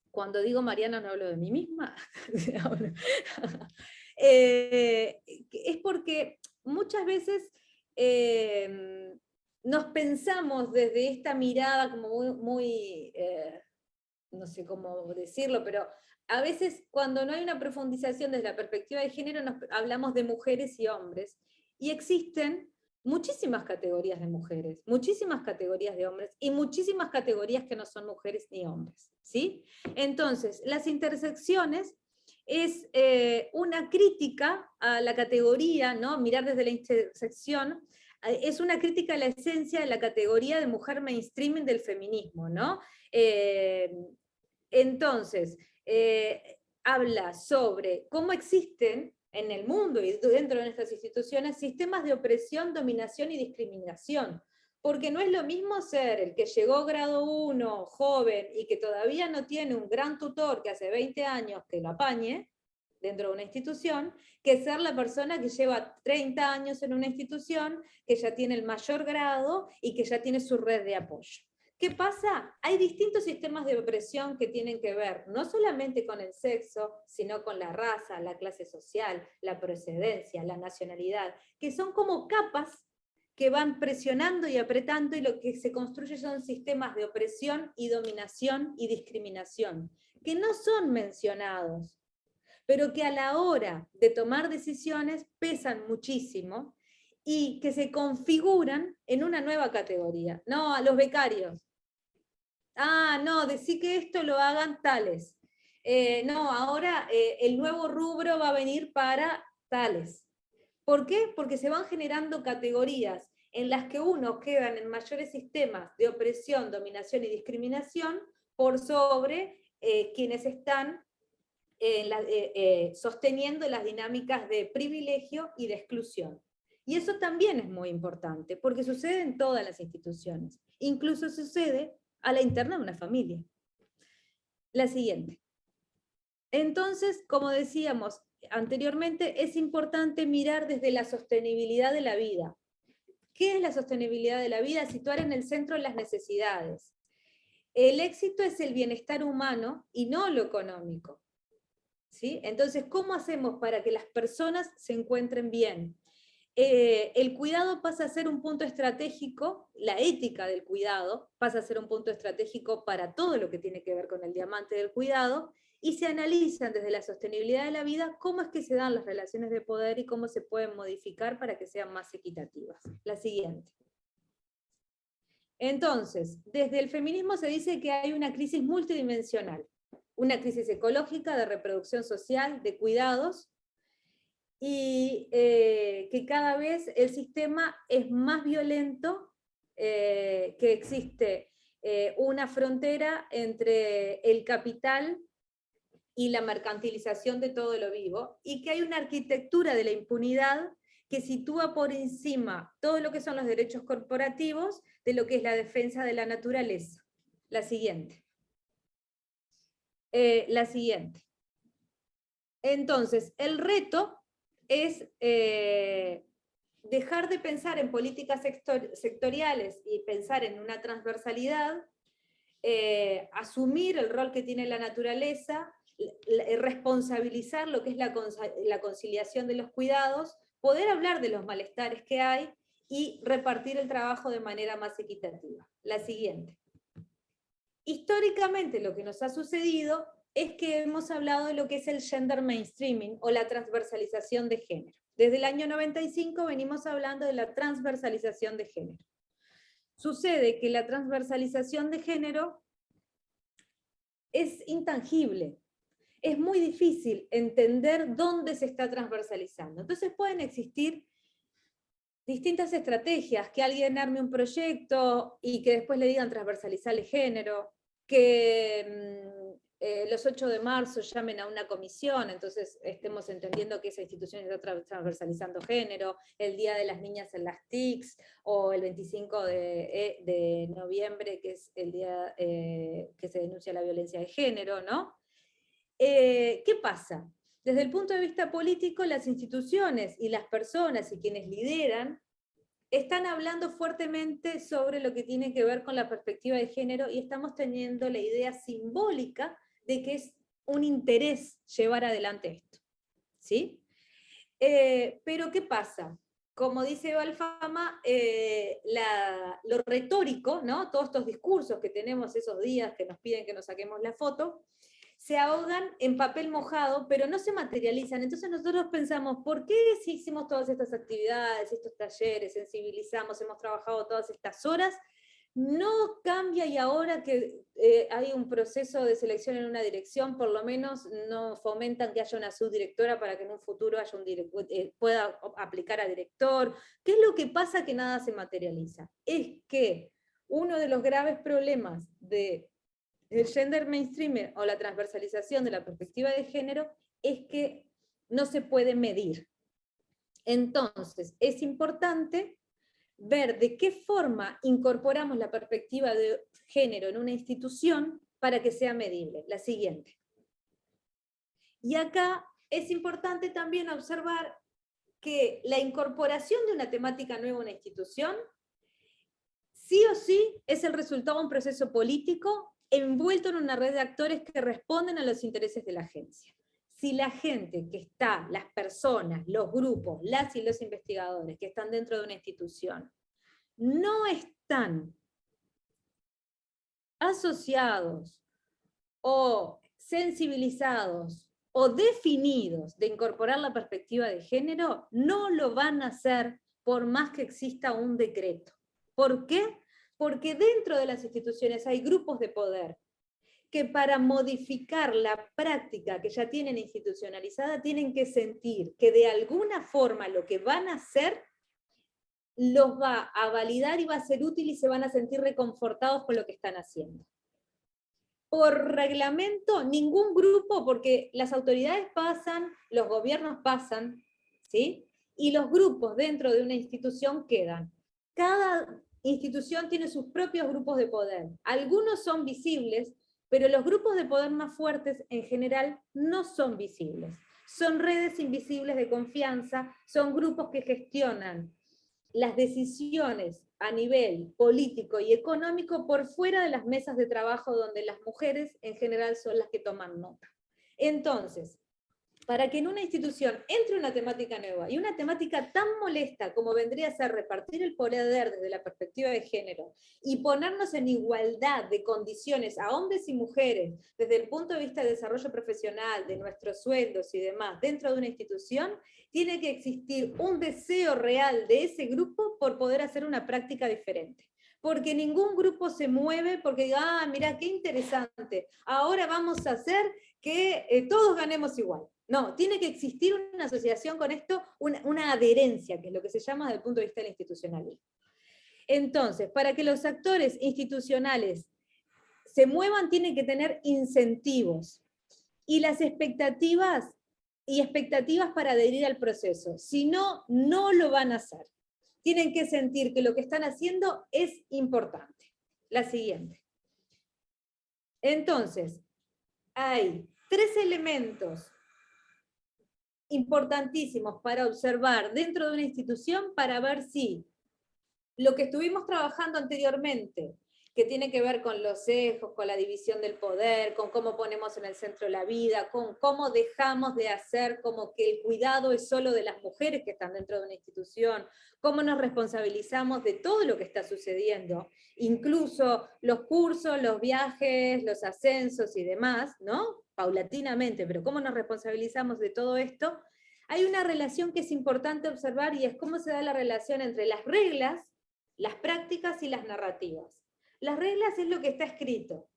Cuando digo Mariana no hablo de mí misma. Es porque muchas veces nos pensamos desde esta mirada como muy no sé cómo decirlo, pero a veces cuando no hay una profundización desde la perspectiva de género hablamos de mujeres y hombres, y existen muchísimas categorías de mujeres, muchísimas categorías de hombres, y muchísimas categorías que no son mujeres ni hombres, ¿sí? Entonces, las intersecciones es una crítica a la categoría, ¿no? Mirar desde la intersección, es una crítica a la esencia de la categoría de mujer mainstreaming del feminismo, ¿no? Entonces, habla sobre cómo existen en el mundo y dentro de nuestras instituciones sistemas de opresión, dominación y discriminación. Porque no es lo mismo ser el que llegó grado 1, joven, y que todavía no tiene un gran tutor que hace 20 años que lo apañe dentro de una institución, que ser la persona que lleva 30 años en una institución, que ya tiene el mayor grado y que ya tiene su red de apoyo. ¿Qué pasa? Hay distintos sistemas de opresión que tienen que ver no solamente con el sexo, sino con la raza, la clase social, la procedencia, la nacionalidad, que son como capas que van presionando y apretando, y lo que se construye son sistemas de opresión y dominación y discriminación, que no son mencionados, pero que a la hora de tomar decisiones pesan muchísimo y que se configuran en una nueva categoría. No, a los becarios. Ah, no, decí que esto lo hagan tales. No, ahora el nuevo rubro va a venir para tales. ¿Por qué? Porque se van generando categorías en las que unos quedan en mayores sistemas de opresión, dominación y discriminación por sobre quienes están sosteniendo las dinámicas de privilegio y de exclusión. Y eso también es muy importante, porque sucede en todas las instituciones. Incluso sucede a la interna de una familia. La siguiente. Entonces, como decíamos anteriormente, es importante mirar desde la sostenibilidad de la vida. ¿Qué es la sostenibilidad de la vida? Situar en el centro las necesidades. El éxito es el bienestar humano y no lo económico. ¿Sí? Entonces, ¿cómo hacemos para que las personas se encuentren bien? el cuidado pasa a ser un punto estratégico, la ética del cuidado pasa a ser un punto estratégico para todo lo que tiene que ver con el diamante del cuidado, y se analizan desde la sostenibilidad de la vida cómo es que se dan las relaciones de poder y cómo se pueden modificar para que sean más equitativas. La siguiente. Entonces, desde el feminismo se dice que hay una crisis multidimensional, una crisis ecológica, de reproducción social, de cuidados, y que cada vez el sistema es más violento, que existe una frontera entre el capital y la mercantilización de todo lo vivo, y que hay una arquitectura de la impunidad que sitúa por encima todo lo que son los derechos corporativos de lo que es la defensa de la naturaleza. La siguiente. La siguiente. Entonces, el reto es dejar de pensar en políticas sectoriales y pensar en una transversalidad, asumir el rol que tiene la naturaleza, responsabilizar lo que es la conciliación de los cuidados, poder hablar de los malestares que hay y repartir el trabajo de manera más equitativa. La siguiente. Históricamente lo que nos ha sucedido es que hemos hablado de lo que es el gender mainstreaming o la transversalización de género. Desde el año 95 venimos hablando de la transversalización de género. Sucede que la transversalización de género es intangible. Es muy difícil entender dónde se está transversalizando. Entonces pueden existir distintas estrategias, que alguien arme un proyecto y que después le digan transversalizar el género, que los 8 de marzo llamen a una comisión, entonces estemos entendiendo que esa institución está transversalizando género, el Día de las Niñas en las TICs, o el 25 de noviembre, que es el día que se denuncia la violencia de género, ¿no? ¿Qué pasa? Desde el punto de vista político, las instituciones y las personas y quienes lideran están hablando fuertemente sobre lo que tiene que ver con la perspectiva de género, y estamos teniendo la idea simbólica de que es un interés llevar adelante esto, ¿sí? Pero ¿qué pasa? Como dice Valfama, lo retórico, ¿no? Todos estos discursos que tenemos esos días que nos piden que nos saquemos la foto, se ahogan en papel mojado, pero no se materializan. Entonces nosotros pensamos, ¿por qué si hicimos todas estas actividades, estos talleres, sensibilizamos, hemos trabajado todas estas horas, no cambia, y ahora que hay un proceso de selección en una dirección, por lo menos no fomentan que haya una subdirectora para que en un futuro haya pueda aplicar a director? ¿Qué es lo que pasa que nada se materializa? Es que uno de los graves problemas del gender mainstream o la transversalización de la perspectiva de género es que no se puede medir. Entonces, es importante ver de qué forma incorporamos la perspectiva de género en una institución para que sea medible. La siguiente. Y acá es importante también observar que la incorporación de una temática nueva a una institución, sí o sí, es el resultado de un proceso político envuelto en una red de actores que responden a los intereses de la agencia. Si la gente que está, las personas, los grupos, las y los investigadores que están dentro de una institución, no están asociados o sensibilizados o definidos de incorporar la perspectiva de género, no lo van a hacer por más que exista un decreto. ¿Por qué? Porque dentro de las instituciones hay grupos de poder que para modificar la práctica que ya tienen institucionalizada tienen que sentir que de alguna forma lo que van a hacer los va a validar y va a ser útil, y se van a sentir reconfortados con lo que están haciendo. Por reglamento, ningún grupo, porque las autoridades pasan, los gobiernos pasan, ¿sí? Y los grupos dentro de una institución quedan. Cada institución tiene sus propios grupos de poder. Algunos son visibles, pero los grupos de poder más fuertes en general no son visibles. Son redes invisibles de confianza, son grupos que gestionan las decisiones a nivel político y económico por fuera de las mesas de trabajo, donde las mujeres en general son las que toman nota. Entonces, para que en una institución entre una temática nueva, y una temática tan molesta como vendría a ser repartir el poder desde la perspectiva de género, y ponernos en igualdad de condiciones a hombres y mujeres, desde el punto de vista de desarrollo profesional, de nuestros sueldos y demás, dentro de una institución, tiene que existir un deseo real de ese grupo por poder hacer una práctica diferente. Porque ningún grupo se mueve porque diga, ah, mira, qué interesante, ahora vamos a hacer que todos ganemos igual. No, tiene que existir una asociación con esto, una adherencia, que es lo que se llama desde el punto de vista del institucionalismo. Entonces, para que los actores institucionales se muevan, tienen que tener incentivos y las expectativas para adherir al proceso. Si no, no lo van a hacer. Tienen que sentir que lo que están haciendo es importante. La siguiente. Entonces, hay 3 elementos importantísimos para observar dentro de una institución para ver si lo que estuvimos trabajando anteriormente, que tiene que ver con los sesgos, con la división del poder, con cómo ponemos en el centro la vida, con cómo dejamos de hacer como que el cuidado es solo de las mujeres que están dentro de una institución, cómo nos responsabilizamos de todo lo que está sucediendo, incluso los cursos, los viajes, los ascensos y demás, ¿no? Paulatinamente, pero cómo nos responsabilizamos de todo esto. Hay una relación que es importante observar y es cómo se da la relación entre las reglas, las prácticas y las narrativas. Las reglas es lo que está escrito.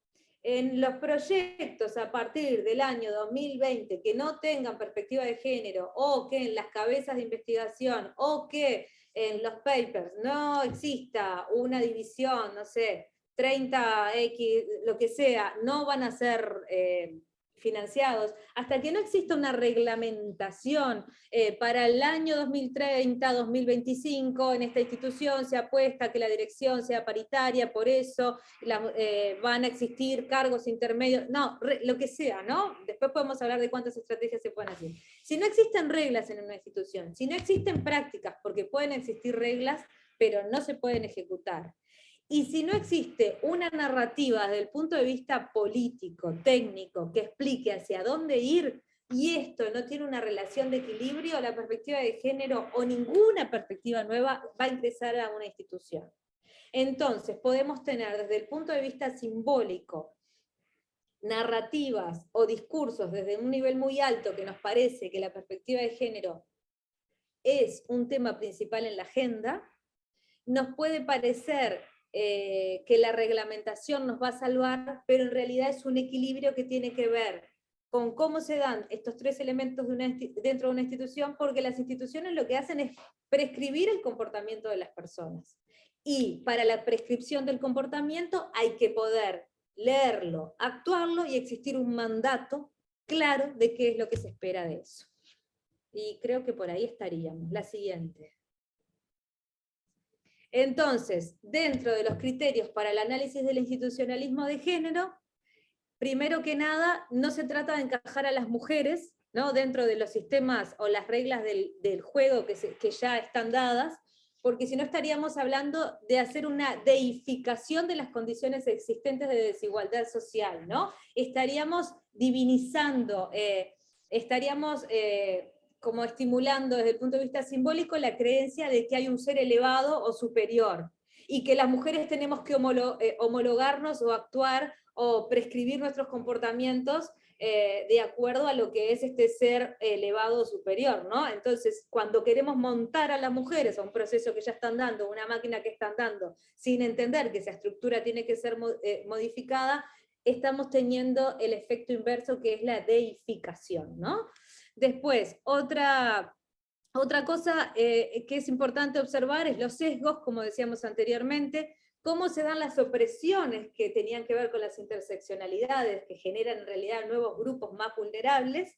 En los proyectos a partir del año 2020 que no tengan perspectiva de género, o que en las cabezas de investigación, o que en los papers no exista una división, no sé, 30X, lo que sea, no van a ser financiados, hasta que no exista una reglamentación para el año 2030-2025, en esta institución se apuesta a que la dirección sea paritaria, por eso van a existir cargos intermedios, no, lo que sea, ¿no? Después podemos hablar de cuántas estrategias se pueden hacer. Si no existen reglas en una institución, si no existen prácticas, porque pueden existir reglas, pero no se pueden ejecutar, y si no existe una narrativa desde el punto de vista político, técnico, que explique hacia dónde ir, y esto no tiene una relación de equilibrio, la perspectiva de género o ninguna perspectiva nueva va a ingresar a una institución. Entonces, podemos tener desde el punto de vista simbólico narrativas o discursos desde un nivel muy alto que nos parece que la perspectiva de género es un tema principal en la agenda. Nos puede parecer que la reglamentación nos va a salvar, pero en realidad es un equilibrio que tiene que ver con cómo se dan estos 3 elementos dentro de una institución, porque las instituciones lo que hacen es prescribir el comportamiento de las personas. Y para la prescripción del comportamiento hay que poder leerlo, actuarlo y existir un mandato claro de qué es lo que se espera de eso. Y creo que por ahí estaríamos. La siguiente. Entonces, dentro de los criterios para el análisis del institucionalismo de género, primero que nada, no se trata de encajar a las mujeres, ¿no?, dentro de los sistemas o las reglas del juego que ya están dadas, porque si no estaríamos hablando de hacer una deificación de las condiciones existentes de desigualdad social, ¿no? Estaríamos divinizando, estaríamos como estimulando desde el punto de vista simbólico la creencia de que hay un ser elevado o superior, y que las mujeres tenemos que homologarnos o actuar o prescribir nuestros comportamientos de acuerdo a lo que es este ser elevado o superior, ¿no? Entonces, cuando queremos montar a las mujeres a un proceso que ya están dando, una máquina que están dando, sin entender que esa estructura tiene que ser modificada, estamos teniendo el efecto inverso, que es la deificación, ¿no? Después, otra cosa que es importante observar es los sesgos, como decíamos anteriormente, cómo se dan las opresiones que tenían que ver con las interseccionalidades, que generan en realidad nuevos grupos más vulnerables,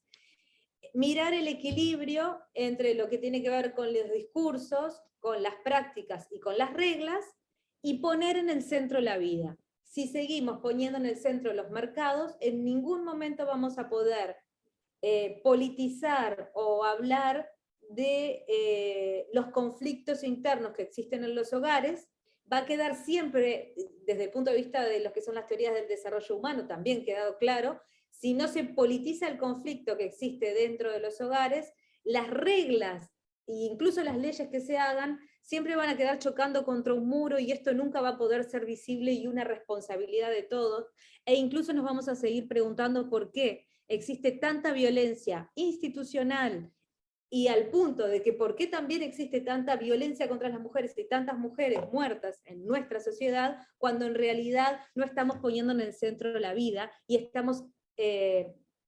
mirar el equilibrio entre lo que tiene que ver con los discursos, con las prácticas y con las reglas, y poner en el centro la vida. Si seguimos poniendo en el centro los mercados, en ningún momento vamos a poder politizar o hablar de los conflictos internos que existen en los hogares. Va a quedar siempre, desde el punto de vista de lo que son las teorías del desarrollo humano, también quedado claro, si no se politiza el conflicto que existe dentro de los hogares, las reglas e incluso las leyes que se hagan siempre van a quedar chocando contra un muro y esto nunca va a poder ser visible y una responsabilidad de todos, e incluso nos vamos a seguir preguntando por qué existe tanta violencia institucional y al punto de que por qué también existe tanta violencia contra las mujeres y tantas mujeres muertas en nuestra sociedad, cuando en realidad no estamos poniendo en el centro la vida y estamos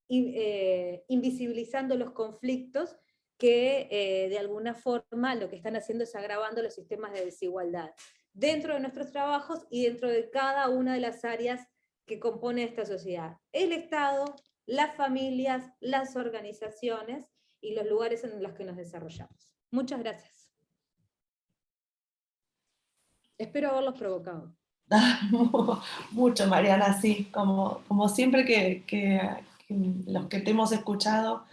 invisibilizando los conflictos que de alguna forma lo que están haciendo es agravando los sistemas de desigualdad dentro de nuestros trabajos y dentro de cada una de las áreas que compone esta sociedad. El Estado, las familias, las organizaciones y los lugares en los que nos desarrollamos. Muchas gracias. Espero haberlos provocado. Mucho, Mariana, sí, como siempre que los que te hemos escuchado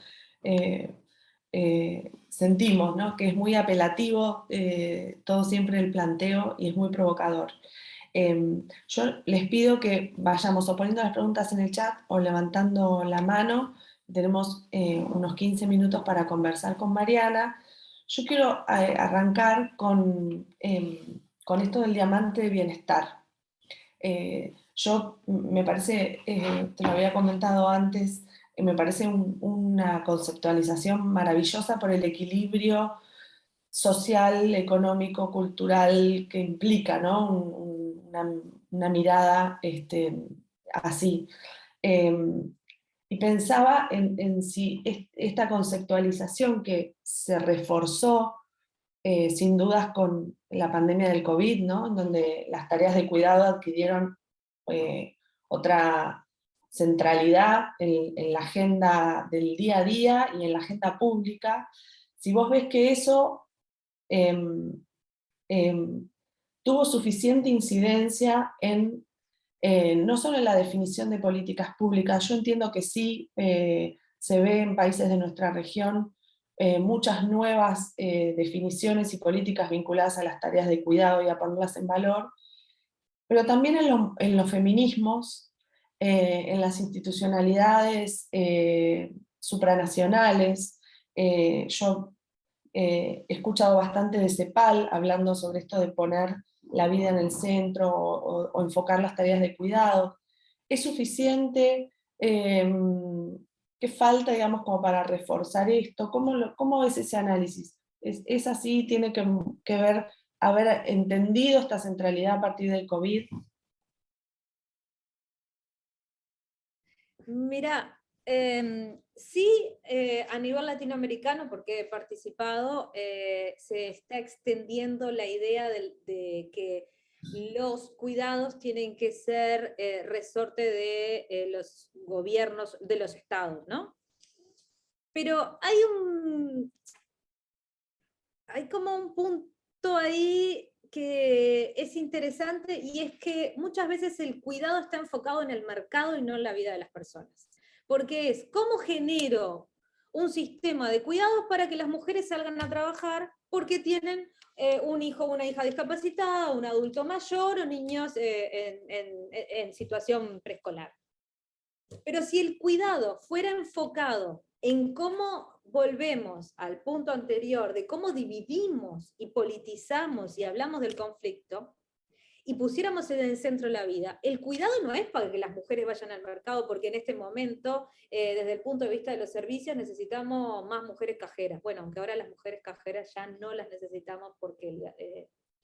sentimos, ¿no?, que es muy apelativo todo siempre el planteo y es muy provocador. Yo les pido que vayamos o poniendo las preguntas en el chat o levantando la mano. Tenemos unos 15 minutos para conversar con Mariana. Yo quiero arrancar con esto del diamante de bienestar. Yo me parece, te lo había comentado antes, me parece una conceptualización maravillosa por el equilibrio social, económico, cultural que implica, ¿no?, una mirada así. Y pensaba en si esta conceptualización que se reforzó sin dudas con la pandemia del COVID, ¿no?, en donde las tareas de cuidado adquirieron otra centralidad en la agenda del día a día y en la agenda pública. Si vos ves que eso tuvo suficiente incidencia en no solo en la definición de políticas públicas, yo entiendo que sí se ve en países de nuestra región muchas nuevas definiciones y políticas vinculadas a las tareas de cuidado y a ponerlas en valor, pero también en los feminismos, en las institucionalidades supranacionales. Yo he escuchado bastante de CEPAL hablando sobre esto de poner la vida en el centro o enfocar las tareas de cuidado. ¿Es suficiente? ¿Qué falta, digamos, como para reforzar esto? ¿Cómo ves ese análisis? ¿Es así? ¿Tiene que ver haber entendido esta centralidad a partir del COVID? Mira, sí, a nivel latinoamericano, porque he participado, se está extendiendo la idea de que los cuidados tienen que ser resorte de los gobiernos, de los estados, ¿no? Pero hay como un punto ahí que es interesante, y es que muchas veces el cuidado está enfocado en el mercado y no en la vida de las personas. Porque es, ¿cómo genero un sistema de cuidados para que las mujeres salgan a trabajar porque tienen un hijo o una hija discapacitada, un adulto mayor o niños en situación preescolar? Pero si el cuidado fuera enfocado en cómo volvemos al punto anterior de cómo dividimos y politizamos y hablamos del conflicto, y pusiéramos en el centro la vida, el cuidado no es para que las mujeres vayan al mercado, porque en este momento, desde el punto de vista de los servicios, necesitamos más mujeres cajeras. Bueno, aunque ahora las mujeres cajeras ya no las necesitamos porque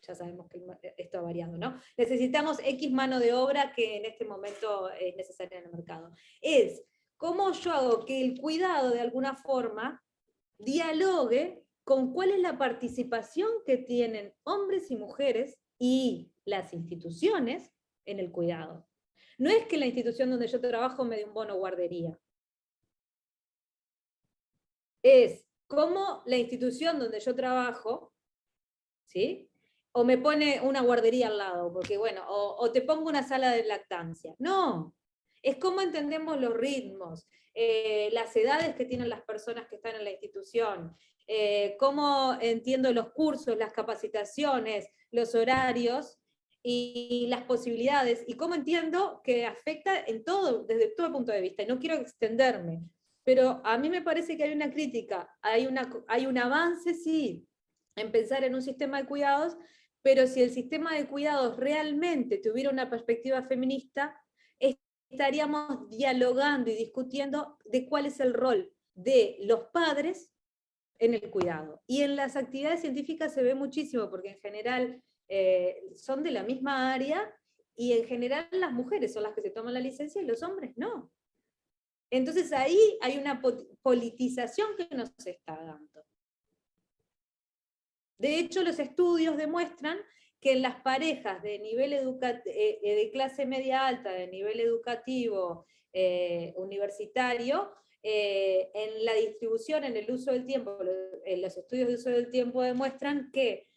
ya sabemos que esto va variando, ¿no? Necesitamos X mano de obra que en este momento es necesaria en el mercado. Es cómo yo hago que el cuidado de alguna forma dialogue con cuál es la participación que tienen hombres y mujeres y las instituciones en el cuidado. No es que la institución donde yo trabajo me dé un bono guardería. Es cómo la institución donde yo trabajo, ¿sí?, o me pone una guardería al lado, porque bueno, o te pongo una sala de lactancia. No, es cómo entendemos los ritmos, las edades que tienen las personas que están en la institución, cómo entiendo los cursos, las capacitaciones, los horarios, y las posibilidades, y cómo entiendo que afecta en todo, desde todo punto de vista, y no quiero extenderme, pero a mí me parece que hay una crítica, hay un avance, sí, en pensar en un sistema de cuidados, pero si el sistema de cuidados realmente tuviera una perspectiva feminista, estaríamos dialogando y discutiendo de cuál es el rol de los padres en el cuidado. Y en las actividades científicas se ve muchísimo, porque en general son de la misma área, y en general las mujeres son las que se toman la licencia y los hombres no. Entonces ahí hay una politización que nos está dando. De hecho, los estudios demuestran que en las parejas de nivel de clase media alta, de nivel educativo, universitario, en la distribución, en el uso del tiempo, los estudios de uso del tiempo demuestran que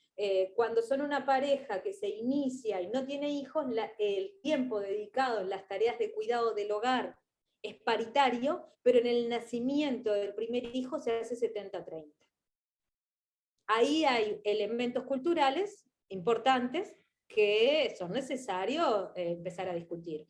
cuando son una pareja que se inicia y no tiene hijos, el tiempo dedicado en las tareas de cuidado del hogar es paritario, pero en el nacimiento del primer hijo se hace 70-30. Ahí hay elementos culturales importantes que son necesarios empezar a discutir.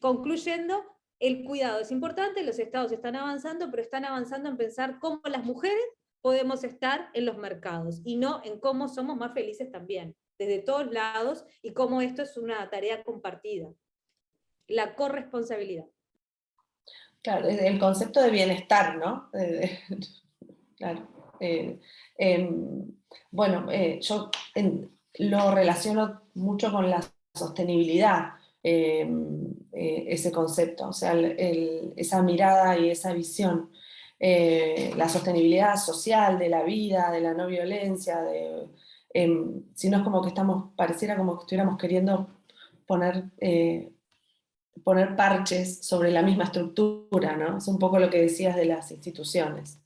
Concluyendo, el cuidado es importante, los estados están avanzando, pero están avanzando en pensar cómo las mujeres podemos estar en los mercados, y no en cómo somos más felices también, desde todos lados, y cómo esto es una tarea compartida. La corresponsabilidad. Claro, el concepto de bienestar, ¿no? Claro. Bueno, yo lo relaciono mucho con la sostenibilidad, ese concepto, o sea, esa mirada y esa visión. La sostenibilidad social de la vida, de la no violencia, si no es como que pareciera como que estuviéramos queriendo poner parches sobre la misma estructura, ¿no? Es un poco lo que decías de las instituciones.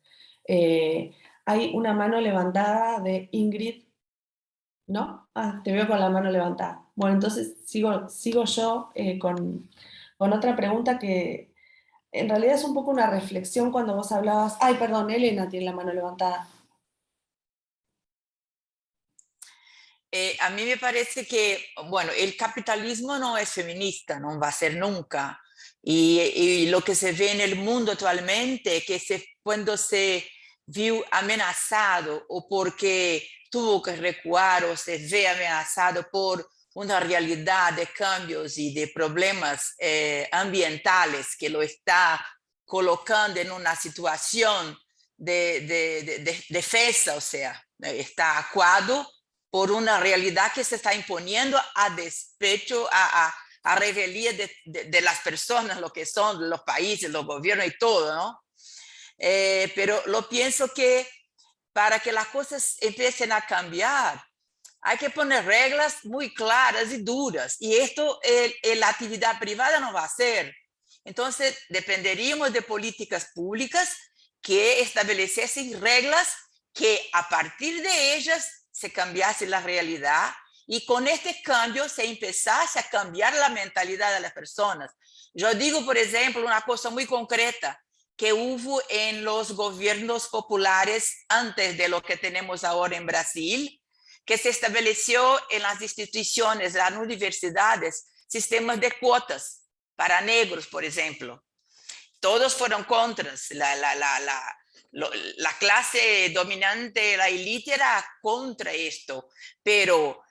Hay una mano levantada de Ingrid, ¿no? Ah, te veo con la mano levantada. Bueno, entonces sigo yo con otra pregunta que en realidad es un poco una reflexión cuando vos hablabas... Ay, perdón, Elena tiene la mano levantada. A mí me parece que, bueno, el capitalismo no es feminista, no va a ser nunca. Y lo que se ve en el mundo actualmente, que cuando se vio amenazado o porque tuvo que recuar o se ve amenazado por una realidad de cambios y de problemas ambientales que lo está colocando en una situación de defensa, o sea, está acuado por una realidad que se está imponiendo a despecho, a rebeldía de las personas, lo que son los países, los gobiernos y todo, ¿no? Pero lo pienso que para que las cosas empiecen a cambiar, hay que poner reglas muy claras y duras, y esto la actividad privada no va a hacer. Entonces, dependeríamos de políticas públicas que estableciesen reglas que a partir de ellas se cambiase la realidad, y con este cambio se empezase a cambiar la mentalidad de las personas. Yo digo, por ejemplo, una cosa muy concreta que hubo en los gobiernos populares antes de lo que tenemos ahora en Brasil, que se estableció en las instituciones, las universidades, sistemas de cuotas para negros, por ejemplo. Todos fueron contras. La clase dominante, la élite era contra esto, pero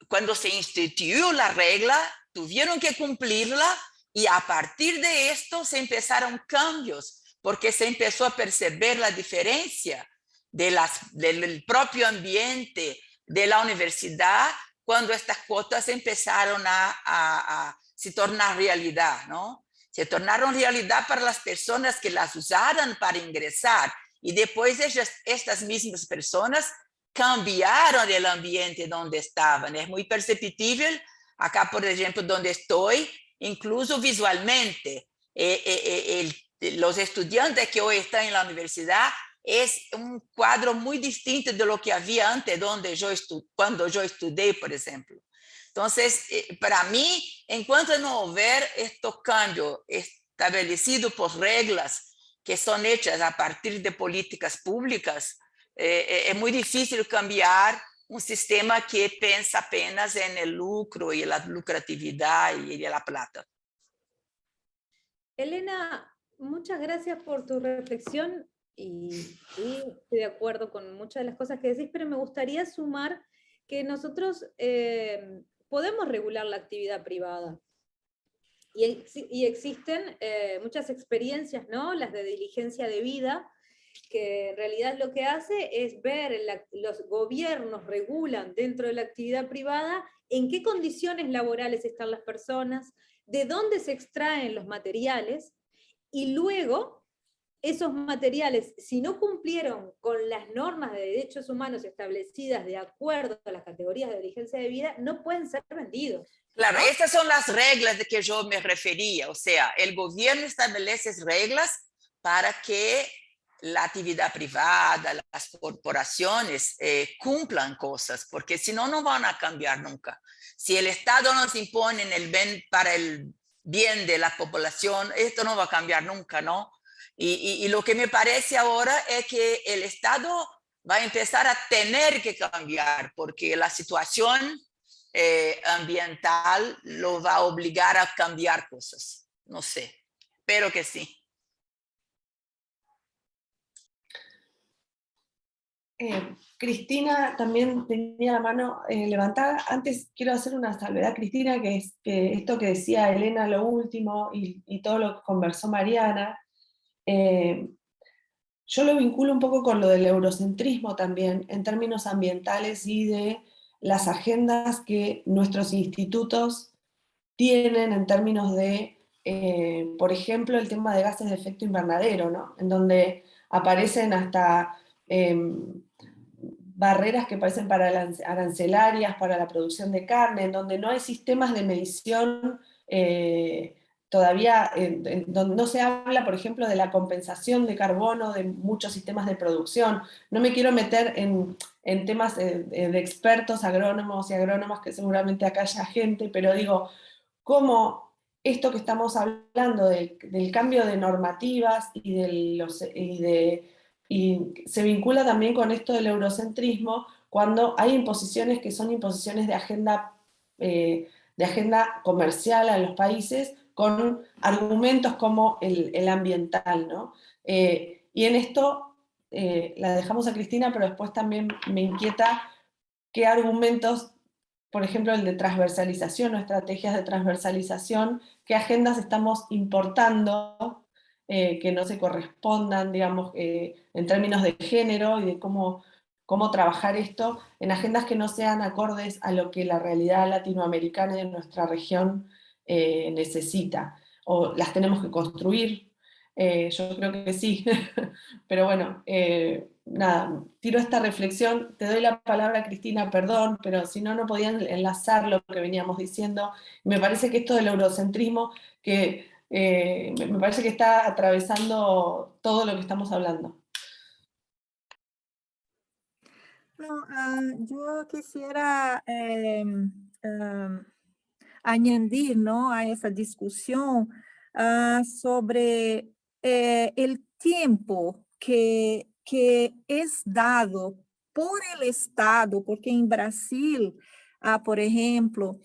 cuando se instituyó la regla, tuvieron que cumplirla, y a partir de esto se empezaron cambios, porque se empezó a perceber la diferencia del propio ambiente de la universidad cuando estas cuotas empezaron a se tornar realidad, ¿no? Se tornaron realidad para las personas que las usaran para ingresar, y después estas mismas personas cambiaron el ambiente donde estaban. Es muy perceptible acá, por ejemplo, donde estoy, incluso visualmente. Los estudiantes que hoy están en la universidad es un cuadro muy distinto de lo que había antes cuando yo estudié, por ejemplo. Entonces, para mí, en cuanto no hubier estos cambios establecidos por reglas que son hechas a partir de políticas públicas, es muy difícil cambiar un sistema que piensa apenas en el lucro y la lucratividad y la plata. Elena, muchas gracias por tu reflexión y estoy de acuerdo con muchas de las cosas que decís, pero me gustaría sumar que nosotros podemos regular la actividad privada. Y existen muchas experiencias, ¿no? Las de diligencia de vida, que en realidad lo que hace es ver, los gobiernos regulan dentro de la actividad privada en qué condiciones laborales están las personas, de dónde se extraen los materiales, y luego esos materiales, si no cumplieron con las normas de derechos humanos establecidas de acuerdo a las categorías de diligencia de vida, no pueden ser vendidos. Claro, ¿no? estas son las reglas de que yo me refería, o sea, el gobierno establece reglas para que la actividad privada, las corporaciones cumplan cosas, porque si no, no van a cambiar nunca. Si el Estado nos impone el bien para el bien de la población, esto no va a cambiar nunca, ¿no? Y lo que me parece ahora es que el Estado va a empezar a tener que cambiar, porque la situación ambiental lo va a obligar a cambiar cosas. No sé, espero que sí. Cristina también tenía la mano levantada. Antes quiero hacer una salvedad, Cristina, que es que esto que decía Elena lo último y todo lo que conversó Mariana, yo lo vinculo un poco con lo del eurocentrismo también, en términos ambientales y de las agendas que nuestros institutos tienen en términos de, por ejemplo, el tema de gases de efecto invernadero, ¿no? En donde aparecen hasta barreras que parecen arancelarias para la producción de carne, en donde no hay sistemas de medición todavía, donde no se habla, por ejemplo, de la compensación de carbono de muchos sistemas de producción. No me quiero meter en temas de expertos, agrónomos y agrónomas, que seguramente acá haya gente, pero digo, cómo esto que estamos hablando del cambio de normativas y se vincula también con esto del eurocentrismo, cuando hay imposiciones que son imposiciones de agenda comercial a los países, con argumentos como el ambiental, ¿no? Y en esto la dejamos a Cristina, pero después también me inquieta qué argumentos, por ejemplo, el de transversalización o estrategias de transversalización, qué agendas estamos importando que no se correspondan, digamos, en términos de género y de cómo trabajar esto en agendas que no sean acordes a lo que la realidad latinoamericana y de nuestra región necesita, o las tenemos que construir. Yo creo que sí, pero bueno, nada, tiro esta reflexión, te doy la palabra, Cristina, perdón, pero si no, no podían enlazar lo que veníamos diciendo. Me parece que esto del eurocentrismo, que me parece que está atravesando todo lo que estamos hablando. No, yo quisiera añadir, ¿no?, a esa discusión sobre el tiempo que es dado por el Estado, porque en Brasil, por ejemplo,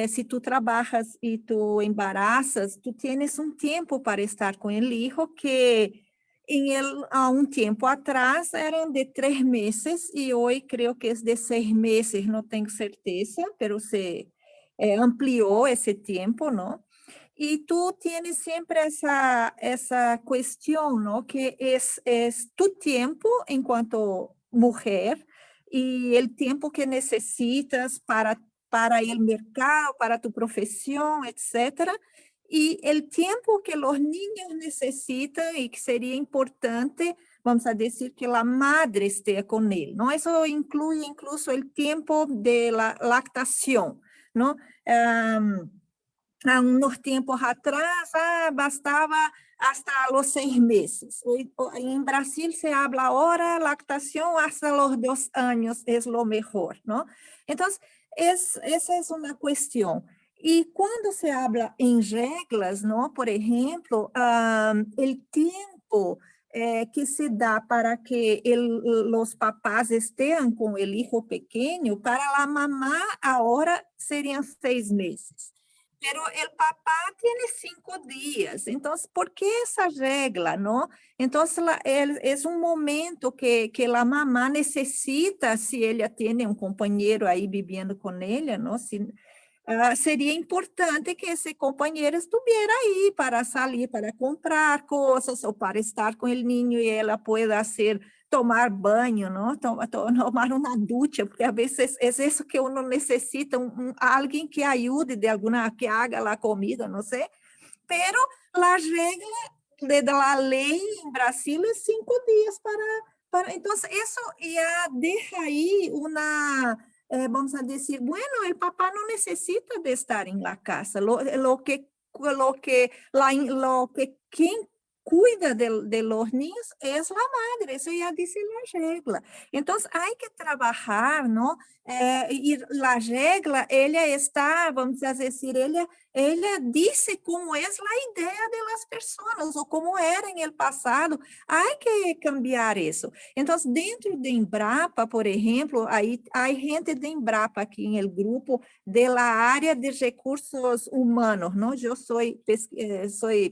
si tú trabajas y tú embarazas, tú tienes un tiempo para estar con el hijo que há un tiempo atrás eran de 3 meses y hoy creo que es de 6 meses, no tengo certeza, pero se amplió ese tiempo, ¿no? Y tú tienes siempre esa cuestión, ¿no? Que es tu tiempo en cuanto mujer y el tiempo que necesitas para el mercado, para tu profesión, etcétera. Y el tiempo que los niños necesitan y que sería importante, vamos a decir, que la madre esté con él, ¿no? Eso incluye incluso el tiempo de la lactación, ¿no? Há unos tiempos atrás, bastaba hasta los 6 meses. En Brasil se habla ahora lactación hasta los 2 años es lo mejor, ¿no? Entonces, esa es una cuestión. Y cuando se habla en reglas, ¿no? Por ejemplo, el tiempo que se da para que los papás estén con el hijo pequeño, para la mamá ahora serían 6 meses. Pero el papá tiene 5 días. Entonces, ¿por qué esa regla, no? Entonces, es un momento que la mamá necesita, si ella tiene un compañero ahí viviendo con ella, ¿no? Sería importante que ese compañero estuviera ahí para salir, para comprar cosas o para estar con el niño y ella pueda tomar banho, ¿no? Tomar una ducha, porque a veces es eso que uno necesita, alguien que ayude que haga la comida, no sé. Pero la regla de la ley en Brasil es 5 días entonces eso ya deja ahí vamos a decir, bueno, el papá no necesita de estar en la casa, quien cuida de los niños es la madre, eso ya dice la regla. Entonces hay que trabajar, ¿no? Y la regla, ella está, vamos a decir, ella dice cómo es la idea de las personas o cómo era en el pasado. Hay que cambiar eso. Entonces, dentro de Embrapa, por ejemplo, hay gente de Embrapa aquí en el grupo de la área de recursos humanos, ¿no? Yo soy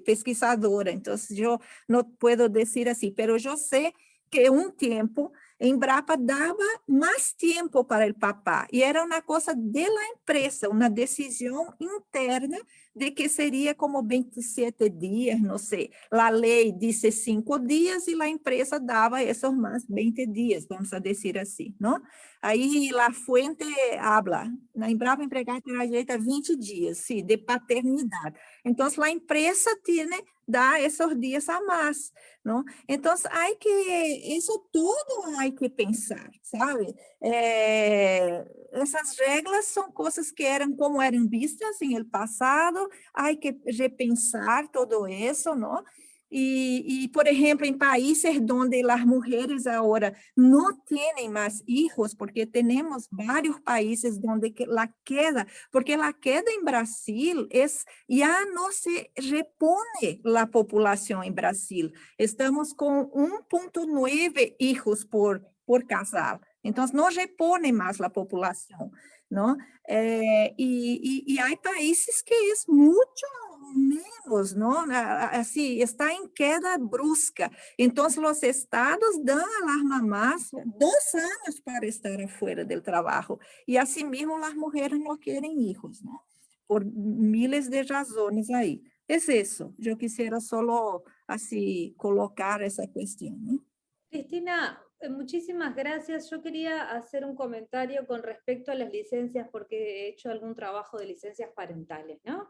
pesquisadora, entonces yo no puedo decir así, pero yo sé que un tiempo Embrapa daba más tiempo para el papá y era una cosa de la empresa, una decisión interna de que sería como 27 días, no sé. La ley dice 5 días y la empresa daba esos más 20 días, vamos a decir así, ¿no? Aí la fuente habla, na Embrapa empregada terá direito a 20 dias, sí, de paternidade. Então, a empresa dá esses dias a mais, não? Então, isso tudo hay que pensar, sabe? Essas regras são coisas que como eram vistas em el passado, hay que repensar todo isso, não? Y, por ejemplo, en países donde las mujeres ahora no tienen más hijos, porque tenemos varios países donde porque la queda en Brasil ya no se repone la población en Brasil. Estamos con 1.9 hijos por casal. Entonces, no repone más la población, ¿no? Y hay países que es mucho menos, ¿no? Así, está en queda brusca. Entonces, los estados dan a las mamás 2 años para estar afuera del trabajo. Y asimismo, las mujeres no quieren hijos, ¿no? Por miles de razones ahí. Es eso. Yo quisiera solo así colocar esa cuestión, ¿no? Cristina, muchísimas gracias. Yo quería hacer un comentario con respecto a las licencias, porque he hecho algún trabajo de licencias parentales, ¿no?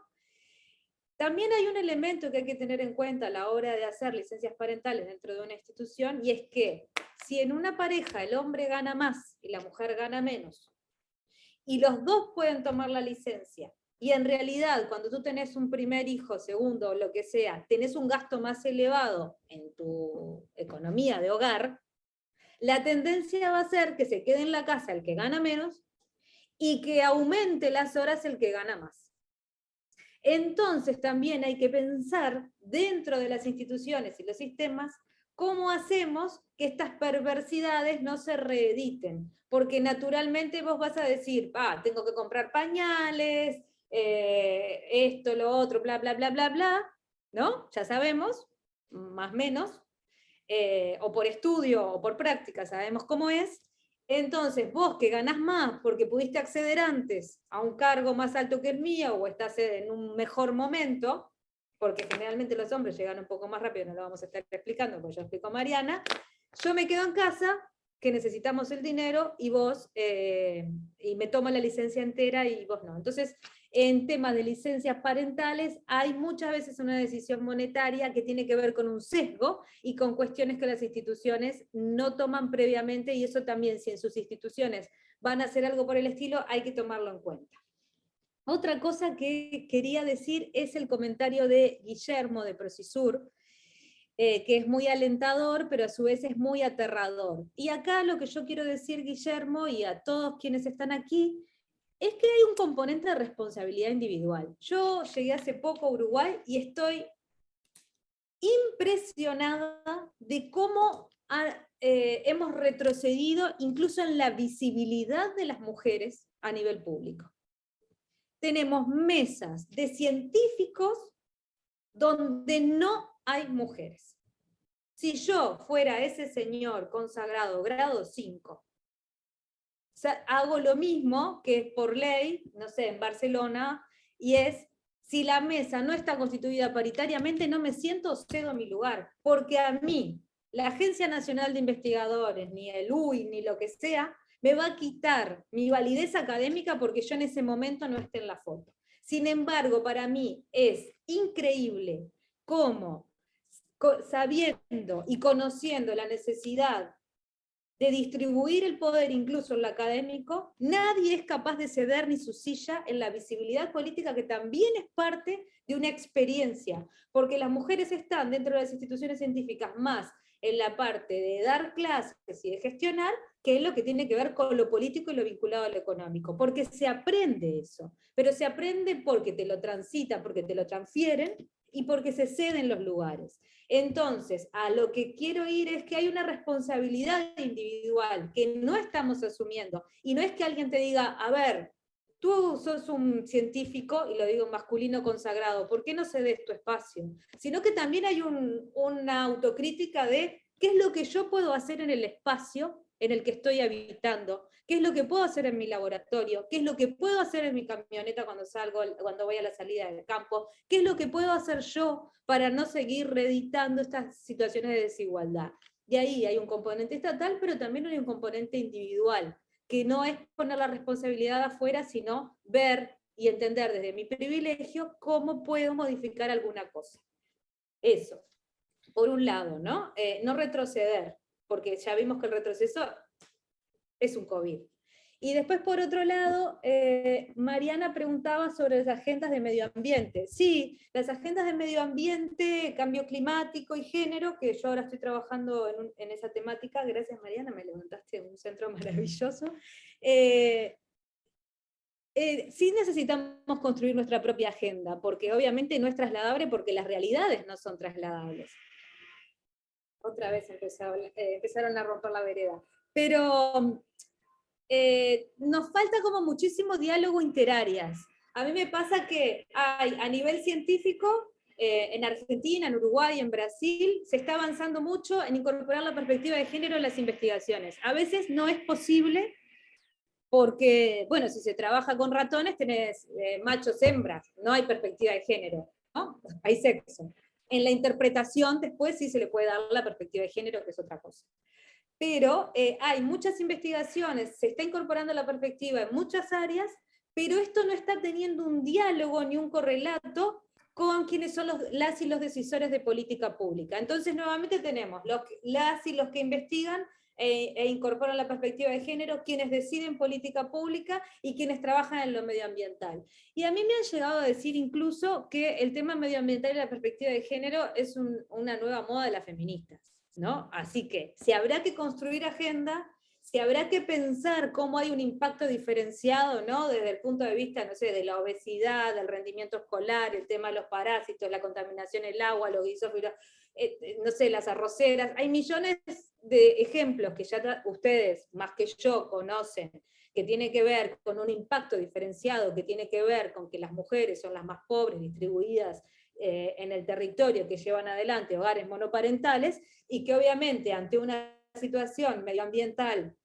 También hay un elemento que hay que tener en cuenta a la hora de hacer licencias parentales dentro de una institución, y es que si en una pareja el hombre gana más y la mujer gana menos, y los dos pueden tomar la licencia, y en realidad cuando tú tenés un primer hijo, segundo, lo que sea, tenés un gasto más elevado en tu economía de hogar, la tendencia va a ser que se quede en la casa el que gana menos y que aumente las horas el que gana más. Entonces también hay que pensar dentro de las instituciones y los sistemas cómo hacemos que estas perversidades no se reediten, porque naturalmente vos vas a decir, tengo que comprar pañales, esto, lo otro, bla, bla, bla, bla, bla, ¿no? Ya sabemos, más o menos, o por estudio o por práctica sabemos cómo es. Entonces, vos que ganás más porque pudiste acceder antes a un cargo más alto que el mío o estás en un mejor momento, porque generalmente los hombres llegan un poco más rápido, no lo vamos a estar explicando, porque yo explico a Mariana, yo me quedo en casa, que necesitamos el dinero, y vos, y me tomo la licencia entera y vos no. Entonces, en temas de licencias parentales hay muchas veces una decisión monetaria que tiene que ver con un sesgo y con cuestiones que las instituciones no toman previamente, y eso también, si en sus instituciones van a hacer algo por el estilo, hay que tomarlo en cuenta. Otra cosa que quería decir es el comentario de Guillermo de Procisur, que es muy alentador, pero a su vez es muy aterrador. Y acá lo que yo quiero decir, Guillermo, y a todos quienes están aquí, es que hay un componente de responsabilidad individual. Yo llegué hace poco a Uruguay y estoy impresionada de cómo hemos retrocedido incluso en la visibilidad de las mujeres a nivel público. Tenemos mesas de científicos donde no hay mujeres. Si yo fuera ese señor consagrado grado 5, hago lo mismo que es por ley, no sé, en Barcelona, y es, si la mesa no está constituida paritariamente, no me siento, cedo mi lugar, porque a mí, la Agencia Nacional de Investigadores, ni el UI, ni lo que sea, me va a quitar mi validez académica porque yo en ese momento no esté en la foto. Sin embargo, para mí es increíble cómo, sabiendo y conociendo la necesidad de distribuir el poder incluso en lo académico, nadie es capaz de ceder ni su silla en la visibilidad política, que también es parte de una experiencia, porque las mujeres están dentro de las instituciones científicas más en la parte de dar clases y de gestionar, que es lo que tiene que ver con lo político y lo vinculado a lo económico, porque se aprende eso, pero se aprende porque te lo transitan, porque te lo transfieren, y porque se ceden los lugares. Entonces, a lo que quiero ir es que hay una responsabilidad individual que no estamos asumiendo, y no es que alguien te diga, a ver, tú sos un científico, y lo digo masculino consagrado, ¿por qué no cedes tu espacio? Sino que también hay una autocrítica de qué es lo que yo puedo hacer en el espacio en el que estoy habitando, qué es lo que puedo hacer en mi laboratorio, qué es lo que puedo hacer en mi camioneta cuando voy a la salida del campo, qué es lo que puedo hacer yo para no seguir reeditando estas situaciones de desigualdad. Y ahí hay un componente estatal, pero también hay un componente individual, que no es poner la responsabilidad afuera, sino ver y entender desde mi privilegio cómo puedo modificar alguna cosa. Eso, por un lado, ¿no? No retroceder, porque ya vimos que el retroceso es un COVID. Y después, por otro lado, Mariana preguntaba sobre las agendas de medio ambiente. Sí, las agendas de medio ambiente, cambio climático y género, que yo ahora estoy trabajando en esa temática. Gracias, Mariana, me levantaste en un centro maravilloso. Sí necesitamos construir nuestra propia agenda, porque obviamente no es trasladable, porque las realidades no son trasladables. Otra vez empezaron a romper la vereda. Pero nos falta como muchísimo diálogo interáreas. A mí me pasa que hay, a nivel científico, en Argentina, en Uruguay, en Brasil, se está avanzando mucho en incorporar la perspectiva de género en las investigaciones. A veces no es posible porque, bueno, si se trabaja con ratones tenés machos, hembras, no hay perspectiva de género, ¿no? Hay sexo. En la interpretación después sí se le puede dar la perspectiva de género, que es otra cosa. Pero hay muchas investigaciones, se está incorporando la perspectiva en muchas áreas, pero esto no está teniendo un diálogo ni un correlato con quienes son las y los decisores de política pública. Entonces, nuevamente tenemos las y los que investigan e incorporan la perspectiva de género, quienes deciden política pública y quienes trabajan en lo medioambiental. Y a mí me han llegado a decir incluso que el tema medioambiental y la perspectiva de género es una nueva moda de las feministas, ¿no? Así que si habrá que construir agenda, si habrá que pensar cómo hay un impacto diferenciado, ¿no? Desde el punto de vista, no sé, de la obesidad, del rendimiento escolar, el tema de los parásitos, la contaminación del agua, los guisófilos, no sé, las arroceras, hay millones de ejemplos que ya ustedes, más que yo, conocen, que tiene que ver con un impacto diferenciado, que tiene que ver con que las mujeres son las más pobres distribuidas en el territorio, que llevan adelante hogares monoparentales, y que obviamente ante una situación medioambiental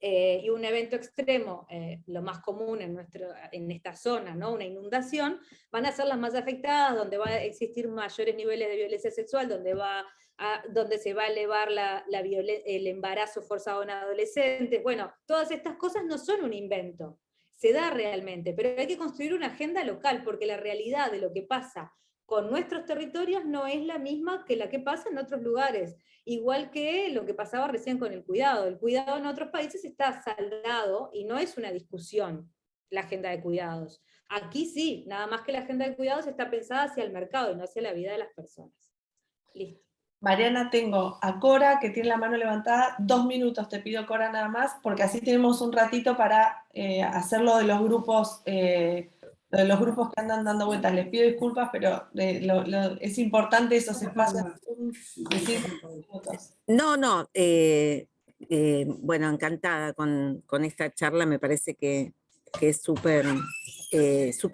y un evento extremo, lo más común en esta zona, ¿no? Una inundación, van a ser las más afectadas, donde va a existir mayores niveles de violencia sexual, donde se va a elevar el embarazo forzado en adolescentes. Bueno, todas estas cosas no son un invento, se da realmente, pero hay que construir una agenda local, porque la realidad de lo que pasa con nuestros territorios no es la misma que la que pasa en otros lugares. Igual que lo que pasaba recién con el cuidado. El cuidado en otros países está saldado y no es una discusión la agenda de cuidados. Aquí sí, nada más que la agenda de cuidados está pensada hacia el mercado y no hacia la vida de las personas. Listo. Mariana, tengo a Cora que tiene la mano levantada. 2 minutos te pido, Cora, nada más, porque así tenemos un ratito para hacerlo de los grupos Lo de los grupos que andan dando vueltas, les pido disculpas, pero es importante esos espacios. Decir 5 minutos. No, bueno, encantada con esta charla, me parece que es súper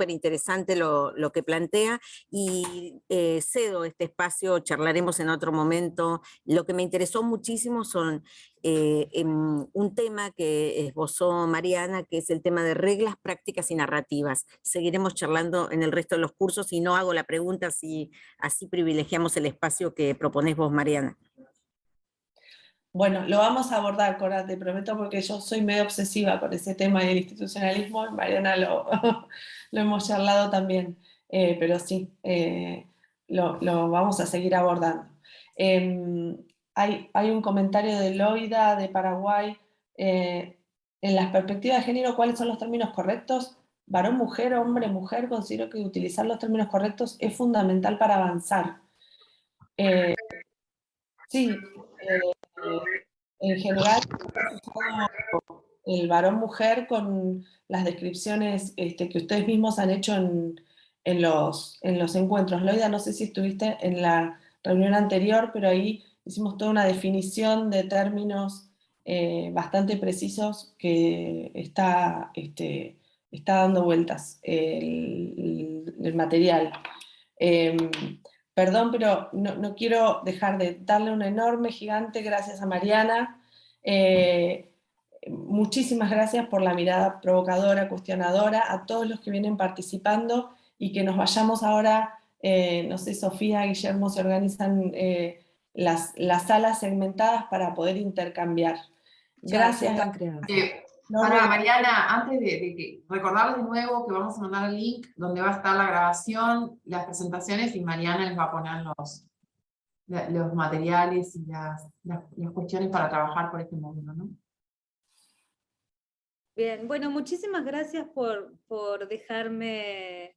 interesante lo que plantea, y cedo este espacio, charlaremos en otro momento. Lo que me interesó muchísimo son un tema que esbozó Mariana, que es el tema de reglas, prácticas y narrativas. Seguiremos charlando en el resto de los cursos, y no hago la pregunta si así privilegiamos el espacio que proponés vos, Mariana. Bueno, lo vamos a abordar, Cora, te prometo, porque yo soy medio obsesiva con ese tema del institucionalismo, Mariana lo hemos charlado también, pero sí, lo vamos a seguir abordando. Hay un comentario de Loida, de Paraguay, en las perspectivas de género, ¿cuáles son los términos correctos? Varón, mujer, hombre, mujer, considero que utilizar los términos correctos es fundamental para avanzar. Sí, en general, el varón-mujer con las descripciones que ustedes mismos han hecho en los encuentros. Loida, no sé si estuviste en la reunión anterior, pero ahí hicimos toda una definición de términos bastante precisos que está dando vueltas el material. Perdón, pero no quiero dejar de darle un enorme, gigante gracias a Mariana. Muchísimas gracias por la mirada provocadora, cuestionadora, a todos los que vienen participando, y que nos vayamos ahora, no sé, Sofía, Guillermo, se organizan las salas segmentadas para poder intercambiar. Gracias. Para Mariana, antes de recordarles de nuevo que vamos a mandar el link donde va a estar la grabación, las presentaciones, y Mariana les va a poner los materiales y las cuestiones para trabajar por este módulo, ¿no? Bien, bueno, muchísimas gracias por dejarme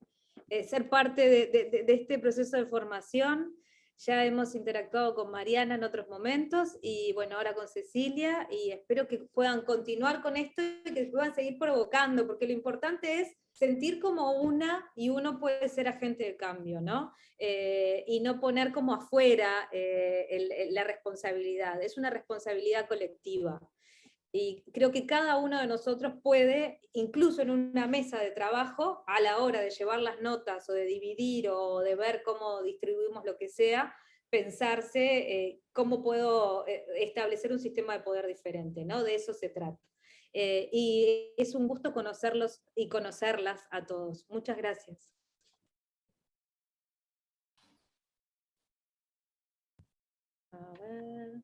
ser parte de este proceso de formación. Ya hemos interactuado con Mariana en otros momentos, y bueno, ahora con Cecilia, y espero que puedan continuar con esto y que puedan seguir provocando, porque lo importante es sentir como una, y uno puede ser agente de cambio, ¿no? Y no poner como afuera la responsabilidad, es una responsabilidad colectiva. Y creo que cada uno de nosotros puede, incluso en una mesa de trabajo, a la hora de llevar las notas o de dividir o de ver cómo distribuimos lo que sea, pensarse cómo puedo establecer un sistema de poder diferente, ¿no? De eso se trata. Y es un gusto conocerlos y conocerlas a todos. Muchas gracias. A ver.